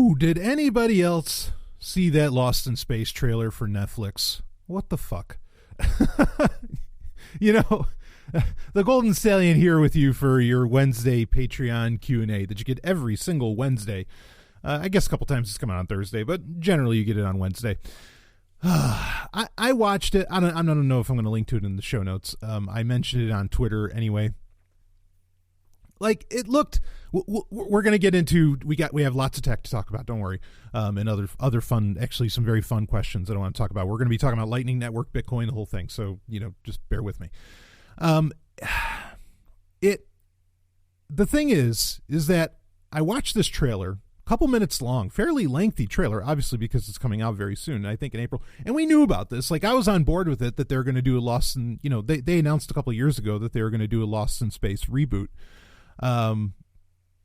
Ooh, did anybody else see that Lost in Space trailer for Netflix? What the fuck? The Golden Stallion here with you for your Wednesday Patreon Q&A that you get every single Wednesday. I guess a couple times it's coming on Thursday, but generally you get it on Wednesday. I watched it. I don't know if I'm going to link to it in the show notes. I mentioned it on Twitter anyway. Like, it looked, we're going to get into, we have lots of tech to talk about, don't worry, and other fun, actually some very fun questions that I want to talk about. We're going to be talking about Lightning Network, Bitcoin, the whole thing, so, just bear with me. The thing is that I watched this trailer, a couple minutes long, fairly lengthy trailer, obviously because it's coming out very soon, I think in April, and we knew about this. Like, I was on board with it, that they're going to do a Lost in, they announced a couple of years ago that they were going to do a Lost in Space reboot. I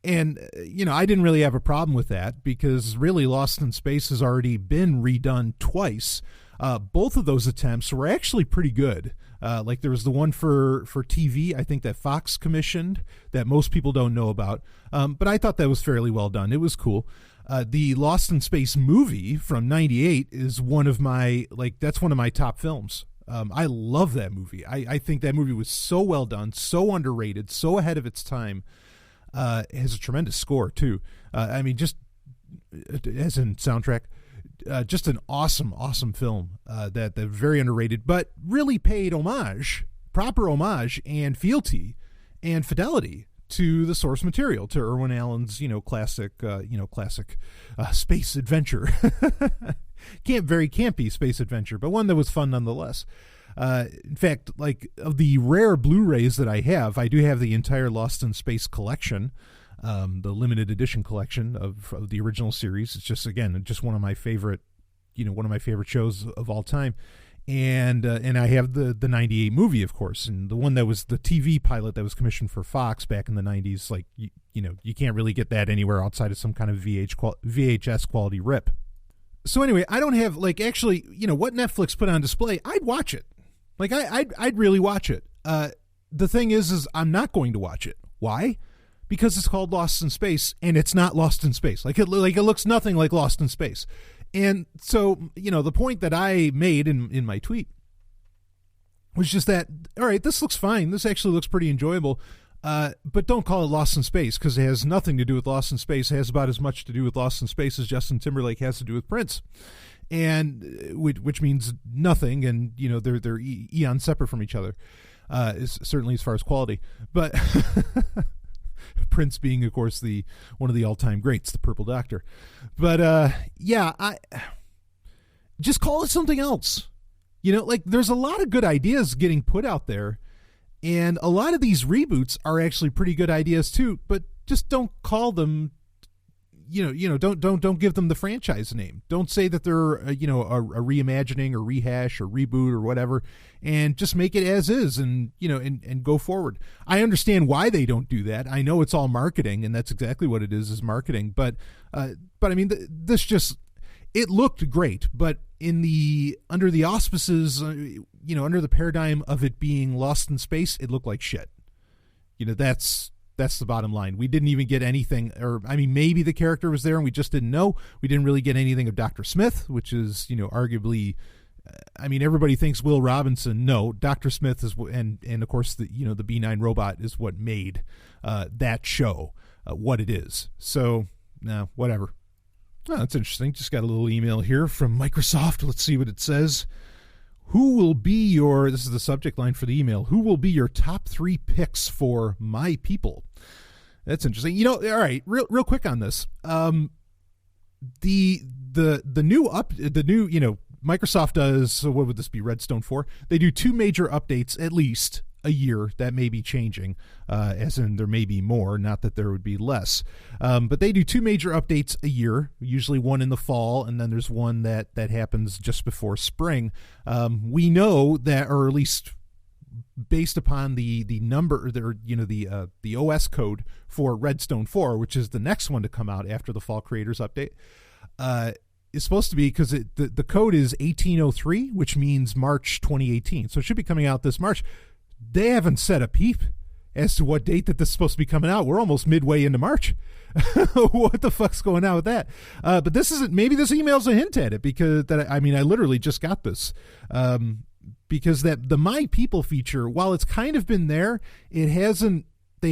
didn't really have a problem with that because really Lost in Space has already been redone twice. Both of those attempts were actually pretty good. Like there was the one for TV, I think that Fox commissioned that most people don't know about. But I thought that was fairly well done. It was cool. The Lost in Space movie from '98 is one of my top films. I love that movie. I think that movie was so well done, so underrated, so ahead of its time. It has a tremendous score too. Just as in soundtrack, just an awesome film that very underrated, but really paid proper homage and fealty and fidelity to the source material, to Irwin Allen's classic space adventure. Very campy space adventure, but one that was fun nonetheless. In fact, like of the rare Blu-rays that I do have the entire Lost in Space collection, the limited edition collection of the original series. It's just one of my favorite, shows of all time. And I have the '98 movie, of course, and the one that was the TV pilot that was commissioned for Fox back in the '90s. Like, you can't really get that anywhere outside of some kind of VHS quality rip. So anyway, I don't have what Netflix put on display. I'd watch it. Like I'd really watch it. The thing is I'm not going to watch it. Why? Because it's called Lost in Space, and it's not Lost in Space. It looks nothing like Lost in Space. And so, the point that I made in my tweet was just that, all right, this looks fine. This actually looks pretty enjoyable. But don't call it Lost in Space, because it has nothing to do with Lost in Space. It has about as much to do with Lost in Space as Justin Timberlake has to do with Prince, and which means nothing. And they're eons separate from each other, certainly as far as quality. But Prince being, of course, one of the all-time greats, the Purple Doctor. But I just call it something else. There's a lot of good ideas getting put out there. And a lot of these reboots are actually pretty good ideas too, but just don't call them, don't give them the franchise name. Don't say that they're a reimagining or rehash or reboot or whatever, and just make it as is and go forward. I understand why they don't do that. I know it's all marketing, and that's exactly what it is marketing. But this just, it looked great, but under the auspices, under the paradigm of it being Lost in Space, it looked like shit. That's the bottom line. We didn't even get anything, maybe the character was there and we just didn't know. We didn't really get anything of Dr. Smith, which is, arguably, everybody thinks Will Robinson. No, Dr. Smith is, and of course the B9 robot is what made that show what it is. So, no, whatever. Oh, that's interesting. Just got a little email here from Microsoft. Let's see what it says. This is the subject line for the email. Who will be your top 3 picks for my people? That's interesting. All right, real quick on this. The new Microsoft does, so what would this be, Redstone 4? They do 2 major updates at least a year. That may be changing, as in there may be more, not that there would be less. But they do 2 major updates a year, usually one in the fall, and then there's one that happens just before spring. We know that, or at least based upon the number, the OS code for Redstone 4, which is the next one to come out after the Fall Creators Update, is supposed to be, because the code is 1803, which means March 2018. So it should be coming out this March. They haven't said a peep as to what date that this is supposed to be coming out. We're almost midway into March. What the fuck's going on with that? But this isn't. Maybe this email's a hint at it, because I literally just got this. Because that the My People feature, while it's kind of been there, they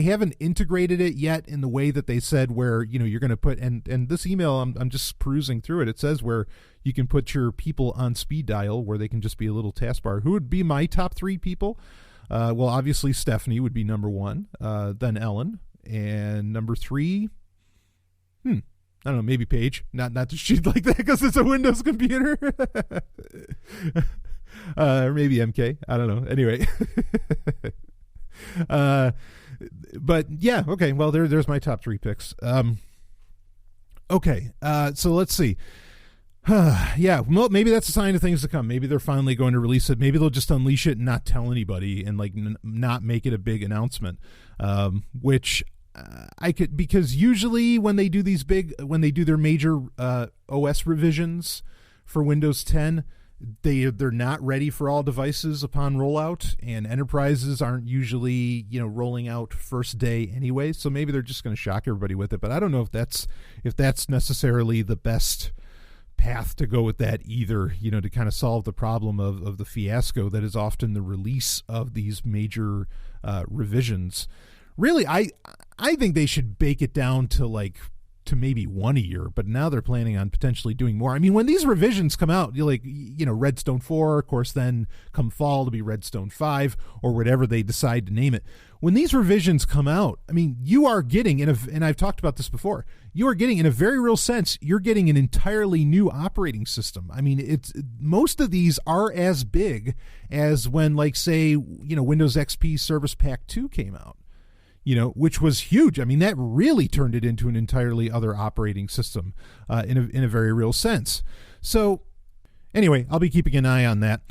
haven't integrated it yet in the way that they said, where, you're going to put, and this email, I'm just perusing through it. It says where you can put your people on speed dial, where they can just be a little taskbar. Who would be my top 3 people? Well, obviously Stephanie would be number 1, then Ellen, and number 3, I don't know, maybe Paige. Not that she'd like that because it's a Windows computer. Or maybe MK. I don't know. Anyway. But yeah, okay. Well, there's my top 3 picks. Okay. So let's see. Yeah, well, maybe that's a sign of things to come. Maybe they're finally going to release it. Maybe they'll just unleash it and not tell anybody, and like not make it a big announcement. Which I could, because usually when they do their major OS revisions for Windows 10, they're not ready for all devices upon rollout, and enterprises aren't usually rolling out first day anyway. So maybe they're just going to shock everybody with it. But I don't know if that's necessarily the best path to go with that either, to kind of solve the problem of the fiasco that is often the release of these major revisions. Really, I think they should bake it down to maybe 1 a year, but now they're planning on potentially doing more. I mean, when these revisions come out, Redstone 4, of course, then come fall to be Redstone 5 or whatever they decide to name it. When these revisions come out, I mean, you are getting, and I've talked about this before, you are getting, in a very real sense, you're getting an entirely new operating system. I mean, most of these are as big as when, say, Windows XP Service Pack 2 came out. Which was huge. I mean, that really turned it into an entirely other operating system in a very real sense. So anyway, I'll be keeping an eye on that.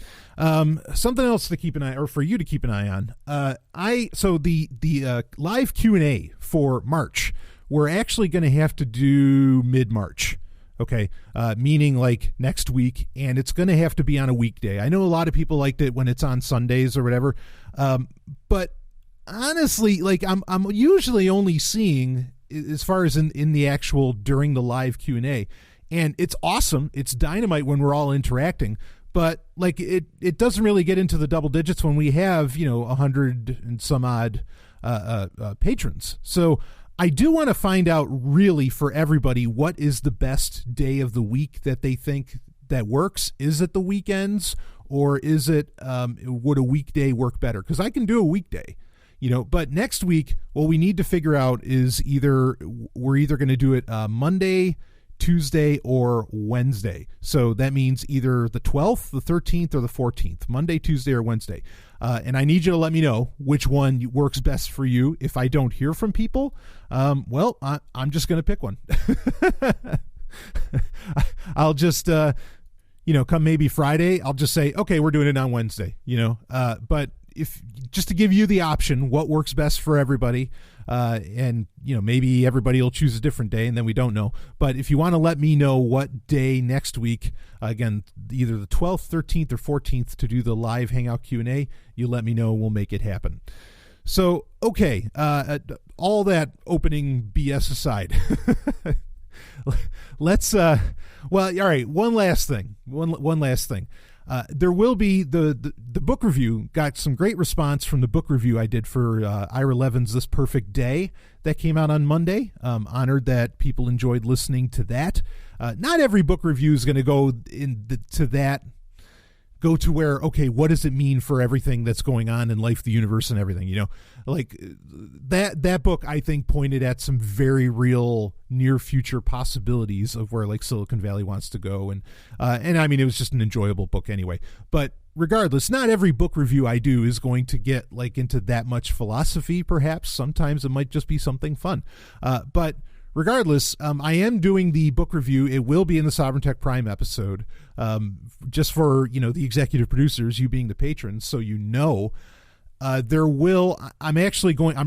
Something else to keep an eye, or for you to keep an eye on. So the live Q&A for March, we're actually going to have to do mid-March. Okay, meaning like next week, and it's going to have to be on a weekday. I know a lot of people liked it when it's on Sundays or whatever, but honestly, I'm usually only seeing, as far as in the actual during the live Q&A, and it's awesome. It's dynamite when we're all interacting, but it doesn't really get into the double digits when we have 100 and some odd patrons. So I do want to find out really for everybody what is the best day of the week that they think that works. Is it the weekends, or is it would a weekday work better? Because I can do a weekday. But next week, what we need to figure out is we're either going to do it Monday, Tuesday, or Wednesday. So that means either the 12th, the 13th, or the 14th, Monday, Tuesday, or Wednesday. And I need you to let me know which one works best for you. If I don't hear from people, well, I'm just going to pick one. I'll just, come maybe Friday, I'll just say, okay, we're doing it on Wednesday, but if just to give you the option, what works best for everybody, and maybe everybody will choose a different day, and then we don't know. But if you want to let me know what day next week, again, either the 12th, 13th, or 14th to do the live Hangout Q&A, you let me know. We'll make it happen. So, okay, all that opening BS aside, let's. Well, all right. One last thing. One last thing. There will be the book review. Got some great response from the book review I did for Ira Levin's This Perfect Day that came out on Monday. Honored that people enjoyed listening to that. Not every book review is going to go to where, okay, what does it mean for everything that's going on in life, the universe, and everything, that book, I think, pointed at some very real near future possibilities of where Silicon Valley wants to go. And I mean, it was just an enjoyable book anyway, but regardless, not every book review I do is going to get into that much philosophy. Perhaps sometimes it might just be something fun. But regardless, I am doing the book review. It will be in the Sovereign Tech Prime episode, just for, the executive producers, you being the patrons, so I'm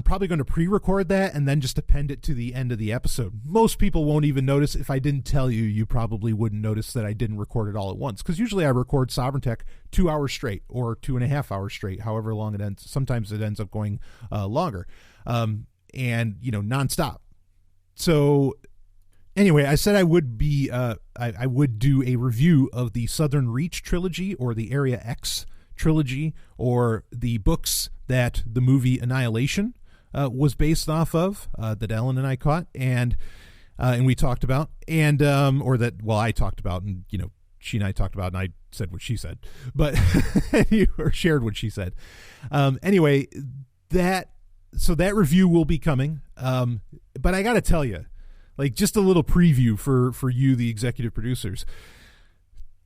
probably going to pre-record that and then just append it to the end of the episode. Most people won't even notice. If I didn't tell you, you probably wouldn't notice that I didn't record it all at once, because usually I record Sovereign Tech 2 hours straight or 2.5 hours straight, however long it ends. Sometimes it ends up going longer, and nonstop. So anyway, I said I would be I would do a review of the Southern Reach trilogy or the Area X trilogy, or the books that the movie Annihilation was based off of, that Ellen and I caught and we talked about, and I talked about, and she and I talked about, and I said what she said, but or shared what she said. Anyway, that review will be coming, but I got to tell you, like, just a little preview for you, the executive producers.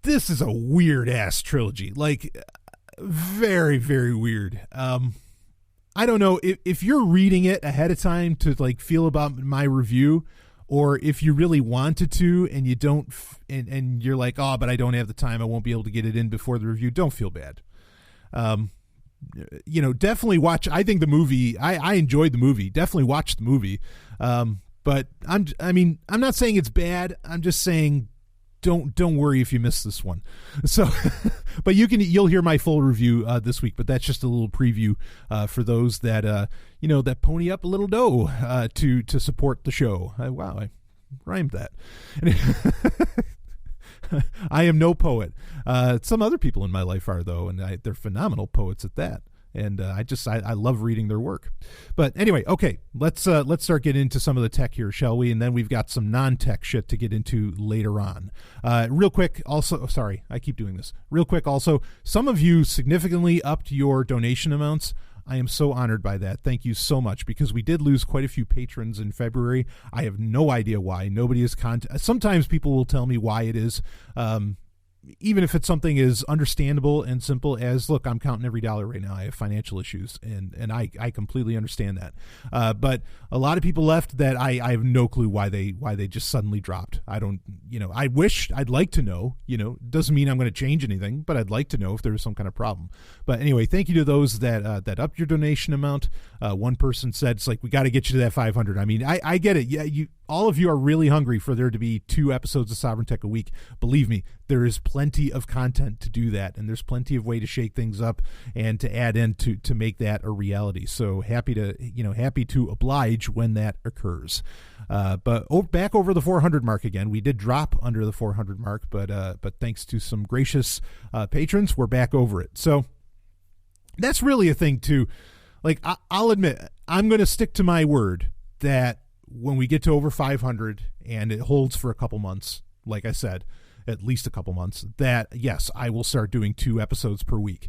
This is a weird ass trilogy, like very, very weird. I don't know if you're reading it ahead of time to like feel about my review, or if you really wanted to and you don't, and you're like, oh, but I don't have the time, I won't be able to get it in before the review. Don't feel bad. Definitely watch. I think the movie, I enjoyed the movie. Definitely watch the movie. But I'm not saying it's bad. I'm just saying, don't worry if you miss this one. So, but you'll hear my full review this week. But that's just a little preview for those that that pony up a little dough to support the show. Wow, I rhymed that. I am no poet. Some other people in my life are, though, and they're phenomenal poets at that. And I love reading their work. But anyway, okay, let's start getting into some of the tech here, shall we? And then we've got some non-tech shit to get into later on. Real quick, also, sorry, I keep doing this. Real quick, also, some of you significantly upped your donation amounts. I am so honored by that. Thank you so much, because we did lose quite a few patrons in February. I have no idea why. Nobody is sometimes people will tell me why it is. Even if it's something as understandable and simple as, look, I'm counting every dollar right now. I have financial issues, and I completely understand that. But a lot of people left that I have no clue why they just suddenly dropped. I don't, I'd like to know, doesn't mean I'm going to change anything, but I'd like to know if there was some kind of problem. But anyway, thank you to those that upped your donation amount. One person said, it's like, we got to get you to that 500. I mean, I get it. Yeah, all of you are really hungry for there to be 2 episodes of Sovereign Tech a week. Believe me, there is plenty of content to do that, and there's plenty of way to shake things up and to add in to make that a reality. So happy to oblige when that occurs. But back over the 400 mark again. We did drop under the 400 mark, but thanks to some gracious patrons, we're back over it. So that's really a thing too. Like, I'll admit, I'm going to stick to my word that when we get to over 500 and it holds for a couple months, like I said, at least a couple months, that yes, I will start doing 2 episodes per week.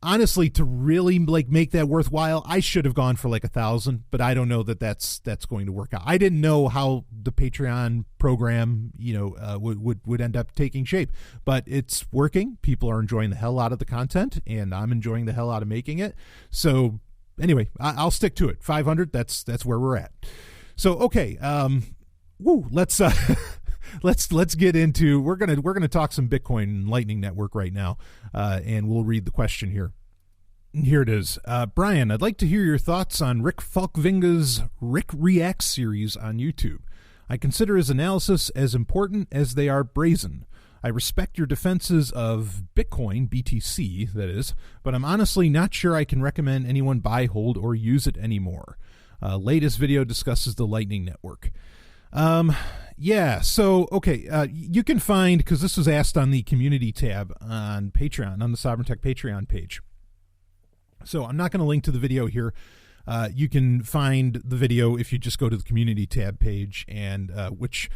Honestly, to really make that worthwhile, I should have gone for 1,000, but I don't know that's going to work out. I didn't know how the Patreon program, would end up taking shape, but it's working. People are enjoying the hell out of the content, and I'm enjoying the hell out of making it. So anyway, I'll stick to it. 500, that's where we're at. So okay, let's let's get into, we're gonna talk some Bitcoin and Lightning Network right now, and we'll read the question here. Here it is. Brian, I'd like to hear your thoughts on Rick Falkvinga's Rick Reacts series on YouTube. I consider his analysis as important as they are brazen. I respect your defenses of Bitcoin, BTC, that is, but I'm honestly not sure I can recommend anyone buy, hold, or use it anymore. Latest video discusses the Lightning Network. You can find, because this was asked on the community tab on Patreon, on the Sovereign Tech Patreon page. So I'm not going to link to the video here. You can find the video if you just go to the community tab page, and which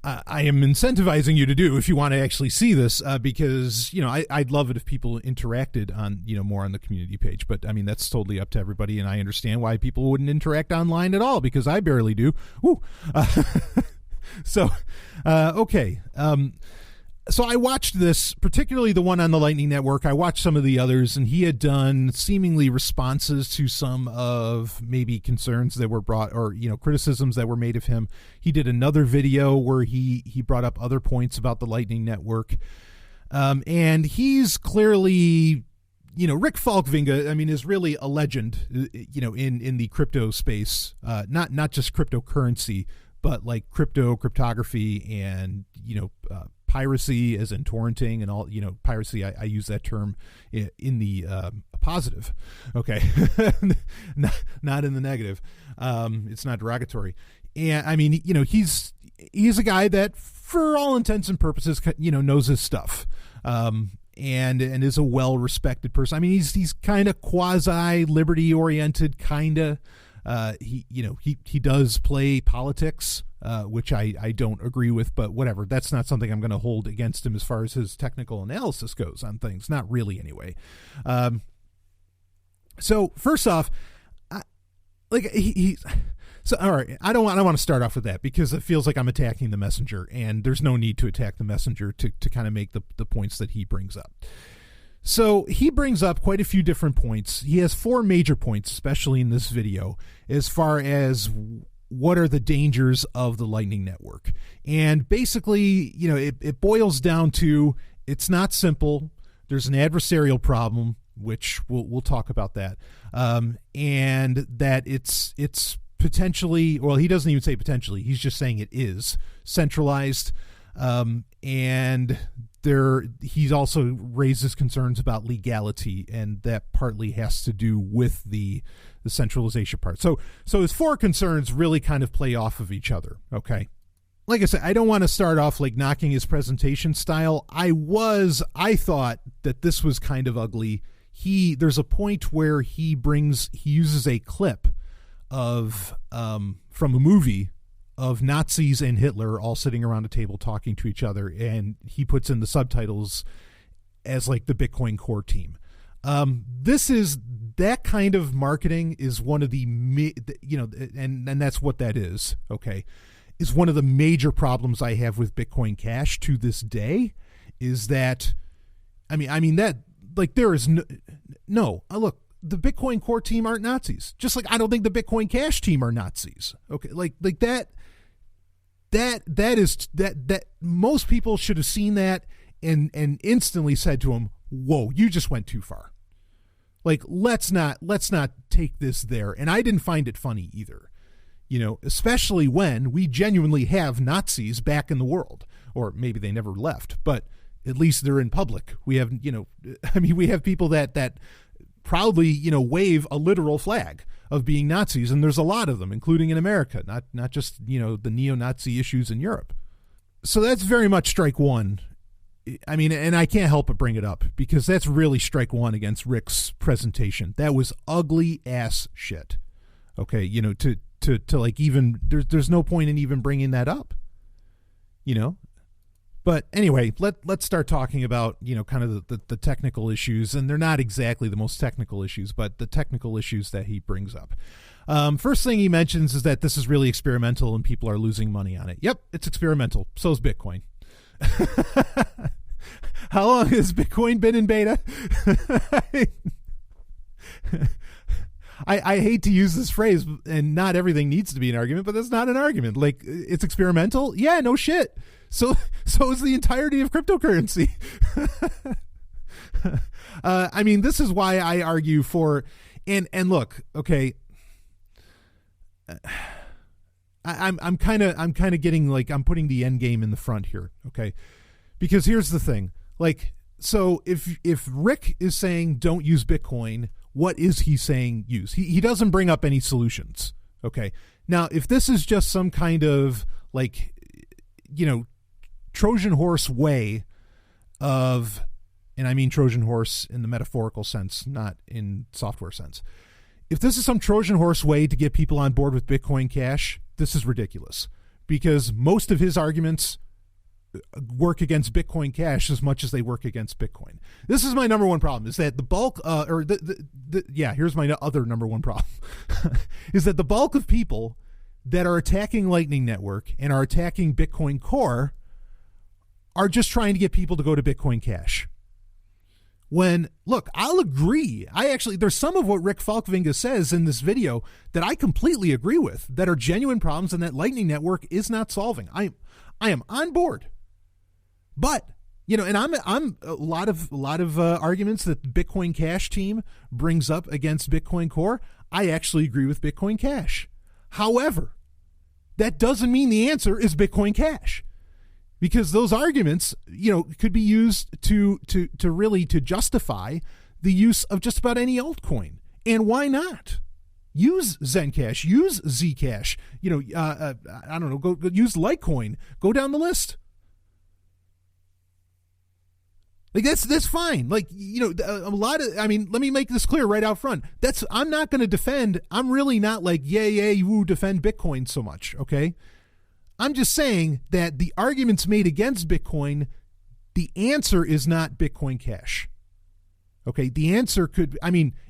I am incentivizing you to do if you want to actually see this, because, I'd love it if people interacted on, more on the community page. But I mean, that's totally up to everybody. And I understand why people wouldn't interact online at all, because I barely do. Woo. Okay. So I watched this, particularly the one on the Lightning Network. I watched some of the others, and he had done seemingly responses to some of maybe concerns that were brought, or, criticisms that were made of him. He did another video where he brought up other points about the Lightning Network. And he's clearly, Rick Falkvinga, I mean, is really a legend, in the crypto space, not just cryptocurrency, but like cryptography and, piracy as in torrenting and all, piracy. I use that term in the positive. Okay. not in the negative. It's not derogatory. And I mean, he's a guy that for all intents and purposes, knows his stuff. And is a well-respected person. I mean, he's kind of quasi liberty oriented, kind of. He does play politics, which I don't agree with, but whatever. That's not something I'm going to hold against him as far as his technical analysis goes on things. Not really, anyway. So first off, So, all right, I don't want to start off with that because it feels like I'm attacking the messenger, and there's no need to attack the messenger to kind of make the points that he brings up. So he brings up quite a few different points. He has 4 major points, especially in this video, as far as what are the dangers of the Lightning Network. And basically, it boils down to it's not simple. There's an adversarial problem, which we'll talk about that, and that it's potentially, well, he doesn't even say potentially, he's just saying it is centralized, and he also raises concerns about legality, and that partly has to do with the centralization part. So his 4 concerns really kind of play off of each other. Okay, like I said, I don't want to start off like knocking his presentation style. I thought that this was kind of ugly. There's a point where he uses a clip of from a movie of Nazis and Hitler all sitting around a table talking to each other, and he puts in the subtitles as like the Bitcoin core team. This is that kind of marketing is one of the and that's what that is. Okay, is one of the major problems I have with Bitcoin Cash to this day. Is that I mean that like there is no look. The Bitcoin core team aren't Nazis. Just like I don't think the Bitcoin Cash team are Nazis. Okay, like that most people should have seen that and instantly said to him, "Whoa, you just went too far." Like let's not take this there. And I didn't find it funny either. Especially when we genuinely have Nazis back in the world, or maybe they never left, but at least they're in public. We have, we have people that proudly, wave a literal flag of being Nazis, and there's a lot of them, including in America, not just, the neo-Nazi issues in Europe. So that's very much strike one. I mean, and I can't help but bring it up because that's really strike one against Rick's presentation. That was ugly ass shit. Okay, to like even there's no point in even bringing that up. But anyway, let's start talking about, kind of the technical issues, and they're not exactly the most technical issues, but the technical issues that he brings up. First thing he mentions is that this is really experimental and people are losing money on it. Yep, it's experimental. So is Bitcoin. How long has Bitcoin been in beta? I hate to use this phrase, and not everything needs to be an argument, but that's not an argument. Like, it's experimental? Yeah, no shit. So is the entirety of cryptocurrency. I mean, this is why I argue for, and look, okay, I'm kind of getting like, I'm putting the end game in the front here. Okay. Because here's the thing, like, so if Rick is saying don't use Bitcoin, what is he saying use? He doesn't bring up any solutions. Okay. Now, if this is just some kind of like, Trojan horse way of, and I mean Trojan horse in the metaphorical sense, not in software sense. If this is some Trojan horse way to get people on board with Bitcoin Cash, this is ridiculous because most of his arguments work against Bitcoin Cash as much as they work against Bitcoin. This is my number one problem, is that the bulk, here's my other number one problem, is that the bulk of people that are attacking Lightning Network and are attacking Bitcoin Core are just trying to get people to go to Bitcoin Cash. When, look, I'll agree. There's some of what Rick Falkvinga says in this video that I completely agree with, that are genuine problems and that Lightning Network is not solving. I am on board. But And I'm a lot of arguments that the Bitcoin Cash team brings up against Bitcoin Core. I actually agree with Bitcoin Cash. However, that doesn't mean the answer is Bitcoin Cash, because those arguments, could be used to really justify the use of just about any altcoin. And why not? Use Zencash, use Zcash, I don't know, go use Litecoin, go down the list. Like that's fine. Like, a lot of, let me make this clear right out front. I'm not going to defend, I'm really not like, yay, woo, defend Bitcoin so much. Okay. I'm just saying that the arguments made against Bitcoin, the answer is not Bitcoin Cash. Okay. The answer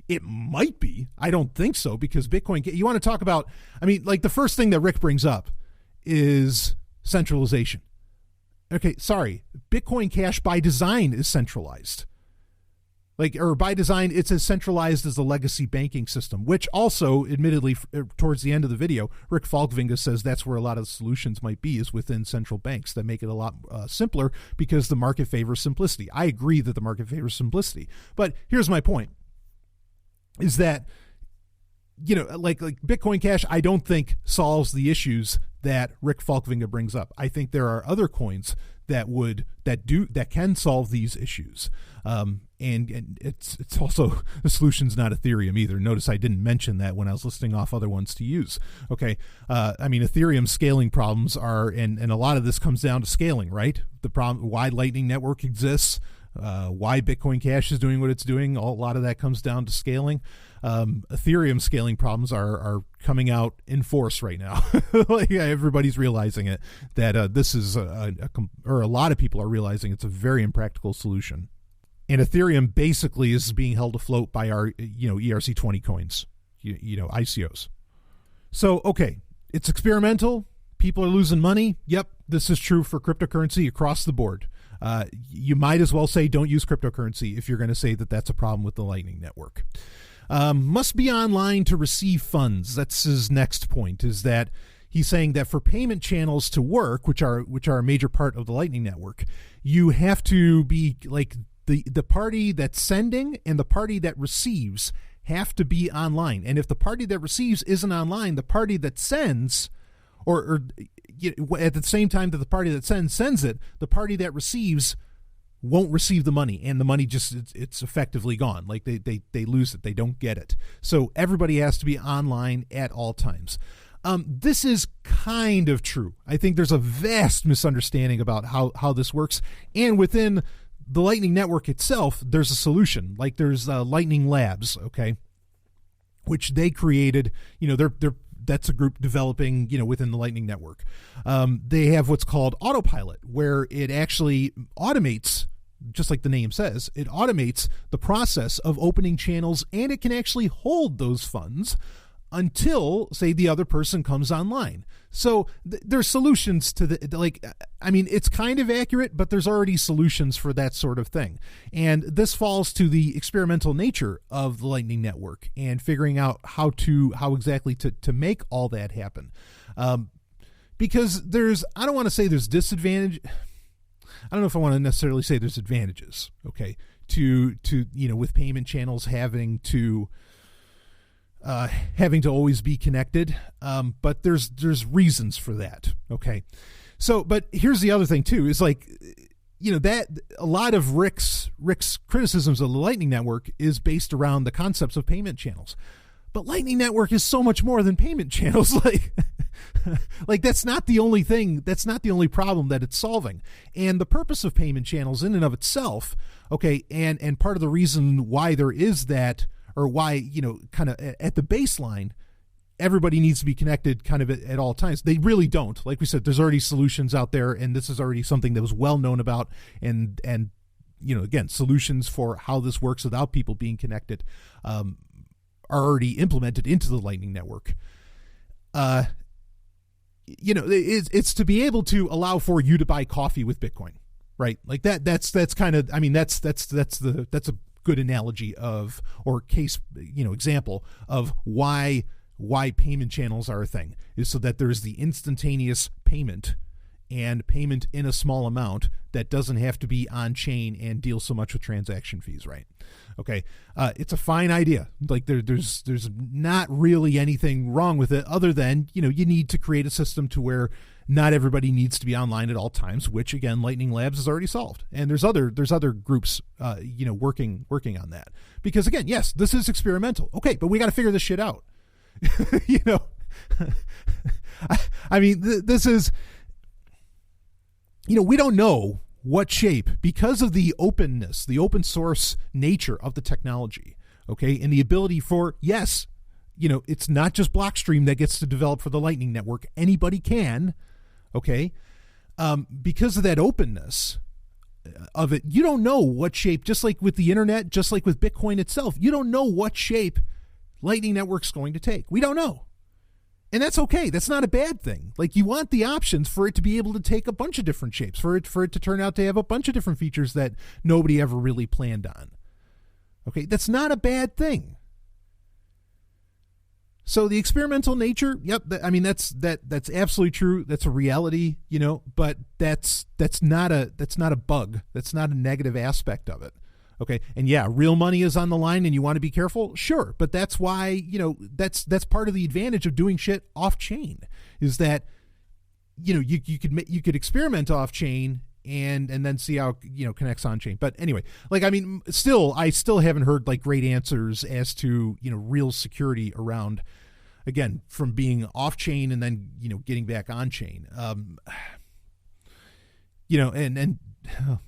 it might be, I don't think so, because Bitcoin, you want to talk about, the first thing that Rick brings up is centralization. Okay, sorry. Bitcoin Cash by design is centralized. Or by design, it's as centralized as the legacy banking system, which also, admittedly, towards the end of the video, Rick Falkvinga says that's where a lot of the solutions might be, is within central banks that make it a lot simpler because the market favors simplicity. I agree that the market favors simplicity. But here's my point, is that, like Bitcoin Cash, I don't think solves the issues that Rick Falkvinga brings up. I think there are other coins that can solve these issues. And it's also, the solution's not Ethereum either. Notice I didn't mention that when I was listing off other ones to use. Okay. Ethereum scaling problems are, and a lot of this comes down to scaling, right? The problem, why Lightning Network exists, why Bitcoin Cash is doing what it's doing. A lot of that comes down to scaling. Ethereum scaling problems are coming out in force right now. Everybody's realizing it, that this is or a lot of people are realizing it's a very impractical solution. And Ethereum basically is being held afloat by our ERC20 coins, ICOs. So, okay, it's experimental. People are losing money. Yep, this is true for cryptocurrency across the board. You might as well say don't use cryptocurrency if you're going to say that that's a problem with the Lightning Network. Must be online to receive funds. That's his next point, is that he's saying that for payment channels to work, which are a major part of the Lightning Network, you have to be like the party that's sending and the party that receives have to be online. And if the party that receives isn't online, the party that sends, or at the same time that the party that sends it, the party that receives won't receive the money, and the money it's effectively gone. Like they lose it, they don't get it. So everybody has to be online at all times. This is kind of true. I think there's a vast misunderstanding about how this works, and within the Lightning Network itself, there's a solution. Like there's Lightning Labs, okay, which they created. That's a group developing, within the Lightning Network. They have what's called autopilot, where it actually automates, just like the name says, it automates the process of opening channels, and it can actually hold those funds until, say, the other person comes online. So there's solutions to it's kind of accurate, but there's already solutions for that sort of thing. And this falls to the experimental nature of the Lightning Network and figuring out how exactly to make all that happen. Because I don't want to say there's disadvantage. I don't know if I want to necessarily say there's advantages, okay, to with payment channels having to always be connected. But there's reasons for that. Okay. So, but here's the other thing too, is that a lot of Rick's criticisms of the Lightning Network is based around the concepts of payment channels. But Lightning Network is so much more than payment channels. Like that's not the only thing. That's not the only problem that it's solving. And the purpose of payment channels in and of itself, okay, and part of the reason why there is that, or why, kind of at the baseline, everybody needs to be connected kind of at all times. They really don't. Like we said, there's already solutions out there, and this is already something that was well known about, and again, solutions for how this works without people being connected are already implemented into the Lightning Network. It's to be able to allow for you to buy coffee with Bitcoin, right? Like that's kind of, that's a good analogy of, or case, example of why payment channels are a thing, is so that there's the instantaneous payment and payment in a small amount that doesn't have to be on chain and deal so much with transaction fees, right? Okay, it's a fine idea. Like there's not really anything wrong with it, other than you need to create a system to where not everybody needs to be online at all times, which again Lightning Labs has already solved, and there's other groups working on that, because again, yes, this is experimental. Okay, but we got to figure this shit out. I mean, this is we don't know what shape, because of the openness, the open source nature of the technology, okay, and the ability for, yes, it's not just Blockstream that gets to develop for the Lightning Network. Anybody can, okay, because of that openness of it, you don't know what shape, just like with the internet, just like with Bitcoin itself, you don't know what shape Lightning Network's going to take. We don't know. And that's okay. That's not a bad thing. Like, you want the options for it to be able to take a bunch of different shapes, for it to turn out to have a bunch of different features that nobody ever really planned on. Okay, that's not a bad thing. So the experimental nature, yep, that's absolutely true. That's a reality, but that's not a bug. That's not a negative aspect of it. Okay. And yeah, real money is on the line and you want to be careful. Sure. But that's why, that's part of the advantage of doing shit off chain, is that, you could experiment off chain and then see how, connects on chain. But anyway, I still haven't heard like great answers as to, real security around, again, from being off chain and then, getting back on chain.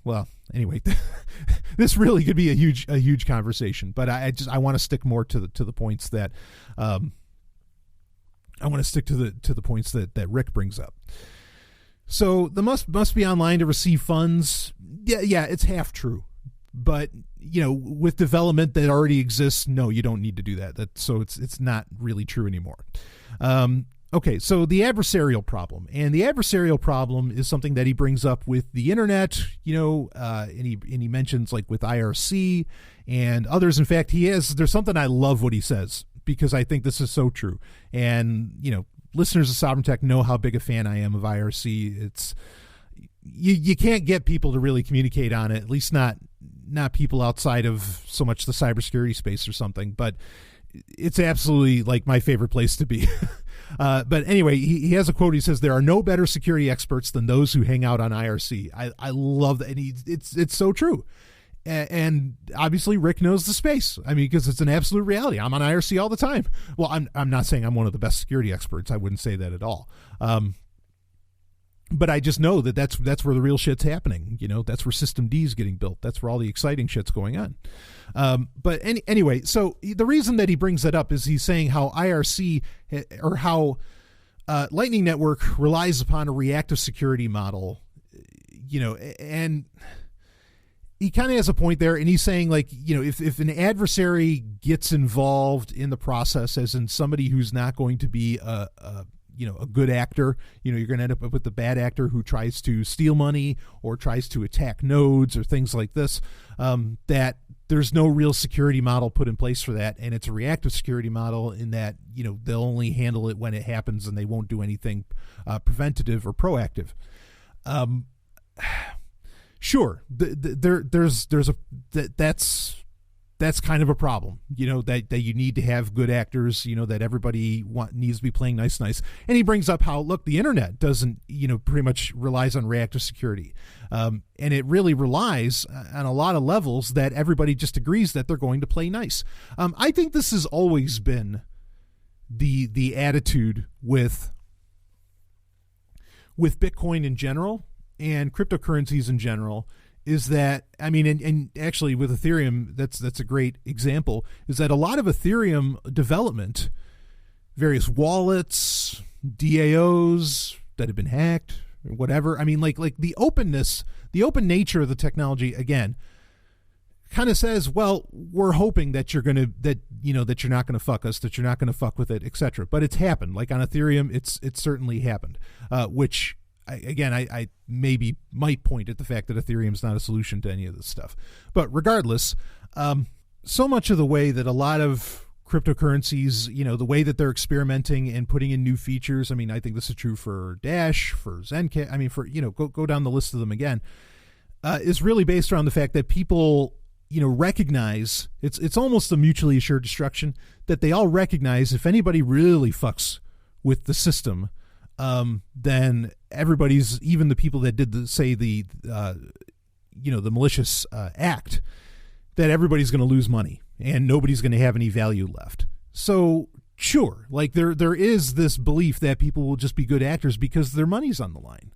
Well, anyway, this really could be a huge conversation, but I want to stick more to the points that I want to stick to the points that Rick brings up. So the must be online to receive funds. Yeah, it's half true, but with development that already exists, no, you don't need to do that. So it's not really true anymore. Okay, so the adversarial problem. And the adversarial problem is something that he brings up with the internet, and he mentions like with IRC and others. In fact, there's something I love what he says, because I think this is so true. And, listeners of Sovereign Tech know how big a fan I am of IRC. It's you can't get people to really communicate on it, at least not people outside of so much the cybersecurity space or something, but it's absolutely like my favorite place to be. But anyway, he has a quote. He says, "There are no better security experts than those who hang out on IRC." I love that. And it's so true. And obviously Rick knows the space. I mean, because it's an absolute reality. I'm on IRC all the time. Well, I'm not saying I'm one of the best security experts. I wouldn't say that at all. But I just know that's where the real shit's happening. That's where System D is getting built. That's where all the exciting shit's going on. But anyway, so the reason that he brings that up is he's saying how IRC or how Lightning Network relies upon a reactive security model, and he kind of has a point there. And he's saying, like, if an adversary gets involved in the process, as in somebody who's not going to be a good actor, you're going to end up with the bad actor who tries to steal money or tries to attack nodes or things like this, that there's no real security model put in place for that. And it's a reactive security model in that, they'll only handle it when it happens and they won't do anything preventative or proactive. Sure. That's kind of a problem, that you need to have good actors, that everybody needs to be playing nice. And he brings up how, look, the internet doesn't, pretty much relies on reactive security. And it really relies on a lot of levels that everybody just agrees that they're going to play nice. I think this has always been the attitude with Bitcoin in general and cryptocurrencies in general. Is that, I mean, and actually with Ethereum, that's a great example, is that a lot of Ethereum development, various wallets, DAOs that have been hacked, or whatever. I mean, like the openness, the open nature of the technology, again, kind of says, well, we're hoping that you're not going to fuck us, that you're not going to fuck with it, etc. But it's happened. Like on Ethereum, it's certainly happened, which I maybe might point at the fact that Ethereum is not a solution to any of this stuff. But regardless, so much of the way that a lot of cryptocurrencies, the way that they're experimenting and putting in new features. I mean, I think this is true for Dash, for Zencash. I mean, for, go down the list of them again, is really based around the fact that people, recognize it's almost a mutually assured destruction, that they all recognize if anybody really fucks with the system, then everybody's, even the people that did the malicious act, that everybody's going to lose money and nobody's going to have any value left. So sure, like there is this belief that people will just be good actors because their money's on the line,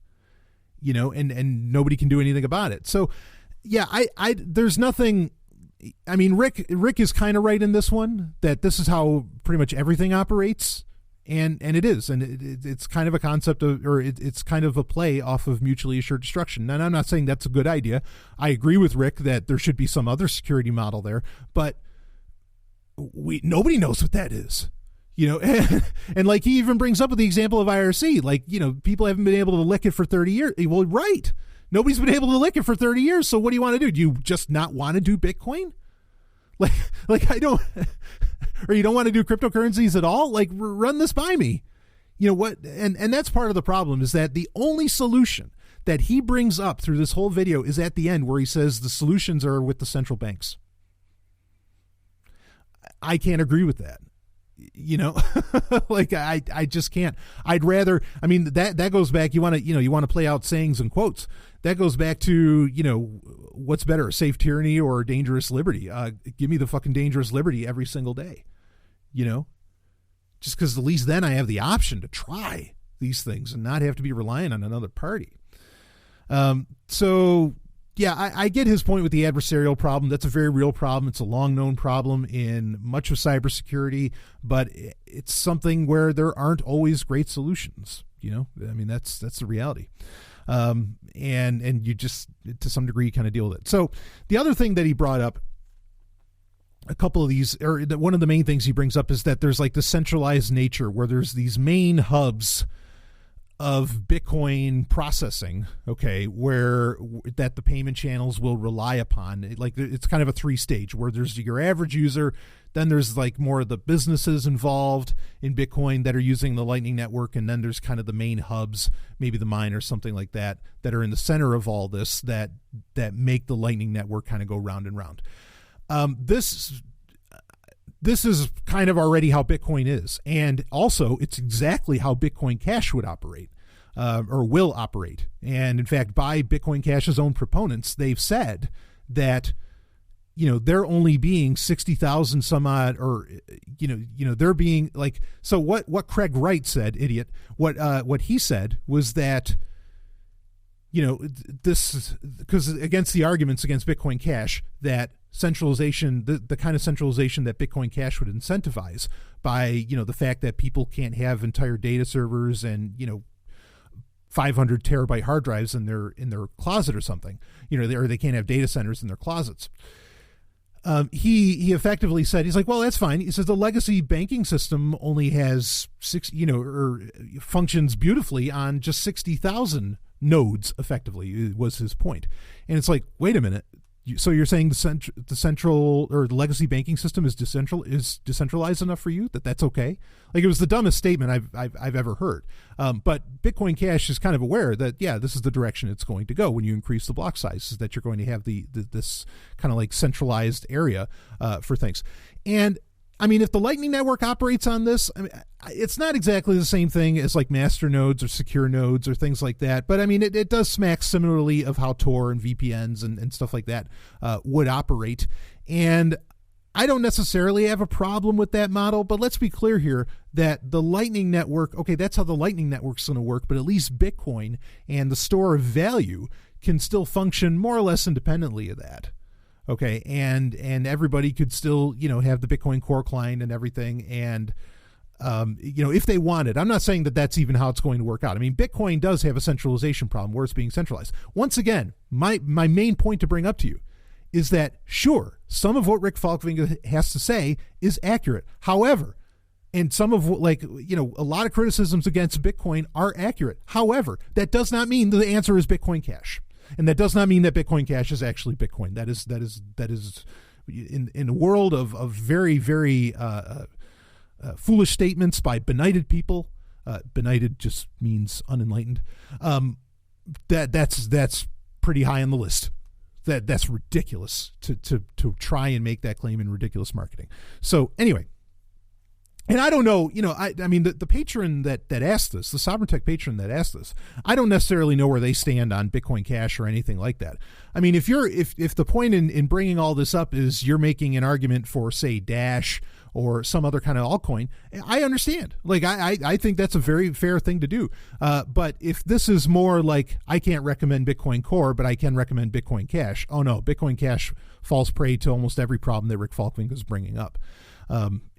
and nobody can do anything about it. So yeah, I there's nothing. I mean, Rick is kind of right in this one, that this is how pretty much everything operates. And it is, and it's kind of a concept of, or it's kind of a play off of mutually assured destruction. And I'm not saying that's a good idea. I agree with Rick that there should be some other security model there, but nobody knows what that is, and like he even brings up with the example of IRC, like, people haven't been able to lick it for 30 years. Well, right. Nobody's been able to lick it for 30 years. So what do you want to do? Do you just not want to do Bitcoin? Like I don't, or you don't want to do cryptocurrencies at all? Like, run this by me. What? And that's part of the problem, is that the only solution that he brings up through this whole video is at the end, where he says the solutions are with the central banks. I can't agree with that. Like I just can't. I'd rather, I mean, that goes back, you want to play out sayings and quotes. That goes back to, what's better, a safe tyranny or a dangerous liberty? Give me the fucking dangerous liberty every single day, just because at least then I have the option to try these things and not have to be relying on another party. So yeah, I get his point with the adversarial problem. That's a very real problem. It's a long known problem in much of cybersecurity, but it's something where there aren't always great solutions. I mean, that's the reality. And you just, to some degree, kind of deal with it. So the other thing that he brought up, a couple of these, or one of the main things he brings up, is that there's like the centralized nature, where there's these main hubs of Bitcoin processing, okay, where that the payment channels will rely upon. Like, it's kind of a 3-stage, where there's your average user, then there's like more of the businesses involved in Bitcoin that are using the Lightning Network, and then there's kind of the main hubs, maybe the mine or something like that, that are in the center of all this, that make the Lightning Network kind of go round and round. This is kind of already how Bitcoin is. And also, it's exactly how Bitcoin Cash would operate, or will operate. And in fact, by Bitcoin Cash's own proponents, they've said that, they're only being 60,000 some odd, or, they're being like, so what Craig Wright said, idiot, what he said was that, this, because against the arguments against Bitcoin Cash, that centralization, the kind of centralization that Bitcoin Cash would incentivize by, the fact that people can't have entire data servers and, 500 terabyte hard drives in their closet or something, or they can't have data centers in their closets. He effectively said, he's like, well, that's fine. He says the legacy banking system only has or functions beautifully on just 60,000 nodes, effectively, was his point. And it's like, wait a minute. So you're saying the central or the legacy banking system is decentralized enough for you that's okay? Like, it was the dumbest statement I've ever heard. But Bitcoin Cash is kind of aware that, yeah, this is the direction it's going to go when you increase the block size, is that you're going to have this kind of like centralized area for things. And I mean, if the Lightning Network operates on this, I mean, it's not exactly the same thing as like master nodes or secure nodes or things like that. But I mean, it does smack similarly of how Tor and VPNs and stuff like that would operate. And I don't necessarily have a problem with that model, but let's be clear here that the Lightning Network, okay, that's how the Lightning Network's going to work, but at least Bitcoin and the store of value can still function more or less independently of that. Okay, and everybody could still, have the Bitcoin core client and everything, and if they wanted. I'm not saying that that's even how it's going to work out. I mean, Bitcoin does have a centralization problem where it's being centralized. Once again, my main point to bring up to you is that, sure, some of what Rick Falkvinger has to say is accurate. However, and some of what, a lot of criticisms against Bitcoin are accurate. However, that does not mean the answer is Bitcoin Cash. And that does not mean that Bitcoin Cash is actually Bitcoin. That is in a world of very, very foolish statements by benighted people. Benighted just means unenlightened. That's pretty high on the list. That's ridiculous to try and make that claim in ridiculous marketing. So anyway, and I don't know, I mean, the patron that asked this, the Sovereign Tech patron that asked this, I don't necessarily know where they stand on Bitcoin Cash or anything like that. I mean, if the point in bringing all this up is you're making an argument for, say, Dash or some other kind of altcoin, I understand. Like, I think that's a very fair thing to do. But if this is more like, I can't recommend Bitcoin Core, but I can recommend Bitcoin Cash. Oh no, Bitcoin Cash falls prey to almost every problem that Rick Falkvink is bringing up.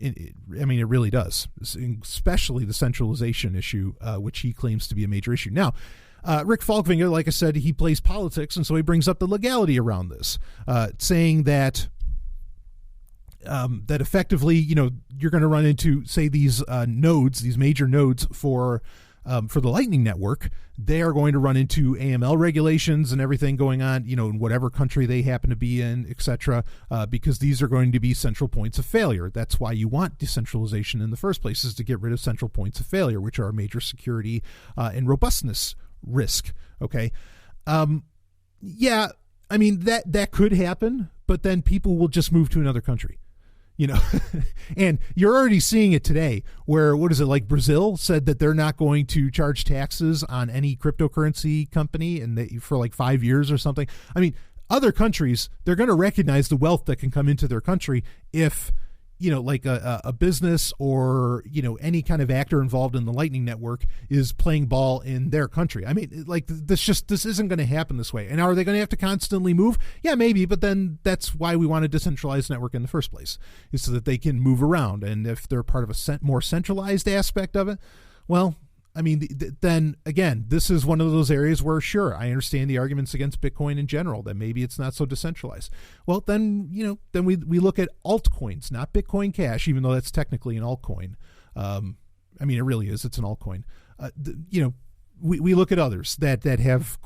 It really does, especially the centralization issue, which he claims to be a major issue. Now, Rick Falkvink, like I said, he plays politics, and so he brings up the legality around this, saying that effectively, you're going to run into, say, these nodes, these major nodes for the Lightning Network. They are going to run into AML regulations and everything going on, in whatever country they happen to be in, etc., because these are going to be central points of failure. That's why you want decentralization in the first place, is to get rid of central points of failure, which are a major security and robustness risk. Okay. Yeah, I mean, that could happen, but then people will just move to another country. And you're already seeing it today where, like Brazil said that they're not going to charge taxes on any cryptocurrency company for like 5 years or something. I mean, other countries, they're going to recognize the wealth that can come into their country if, like a business or, any kind of actor involved in the Lightning Network is playing ball in their country. I mean, like this isn't going to happen this way. And are they going to have to constantly move? Yeah, maybe. But then that's why we want a decentralized network in the first place, is so that they can move around. And if they're part of a more centralized aspect of it, well, I mean, then again, this is one of those areas where, sure, I understand the arguments against Bitcoin in general, that maybe it's not so decentralized. Well, then, then we look at altcoins, not Bitcoin Cash, even though that's technically an altcoin. I mean, it really is. It's an altcoin. We look at others that have,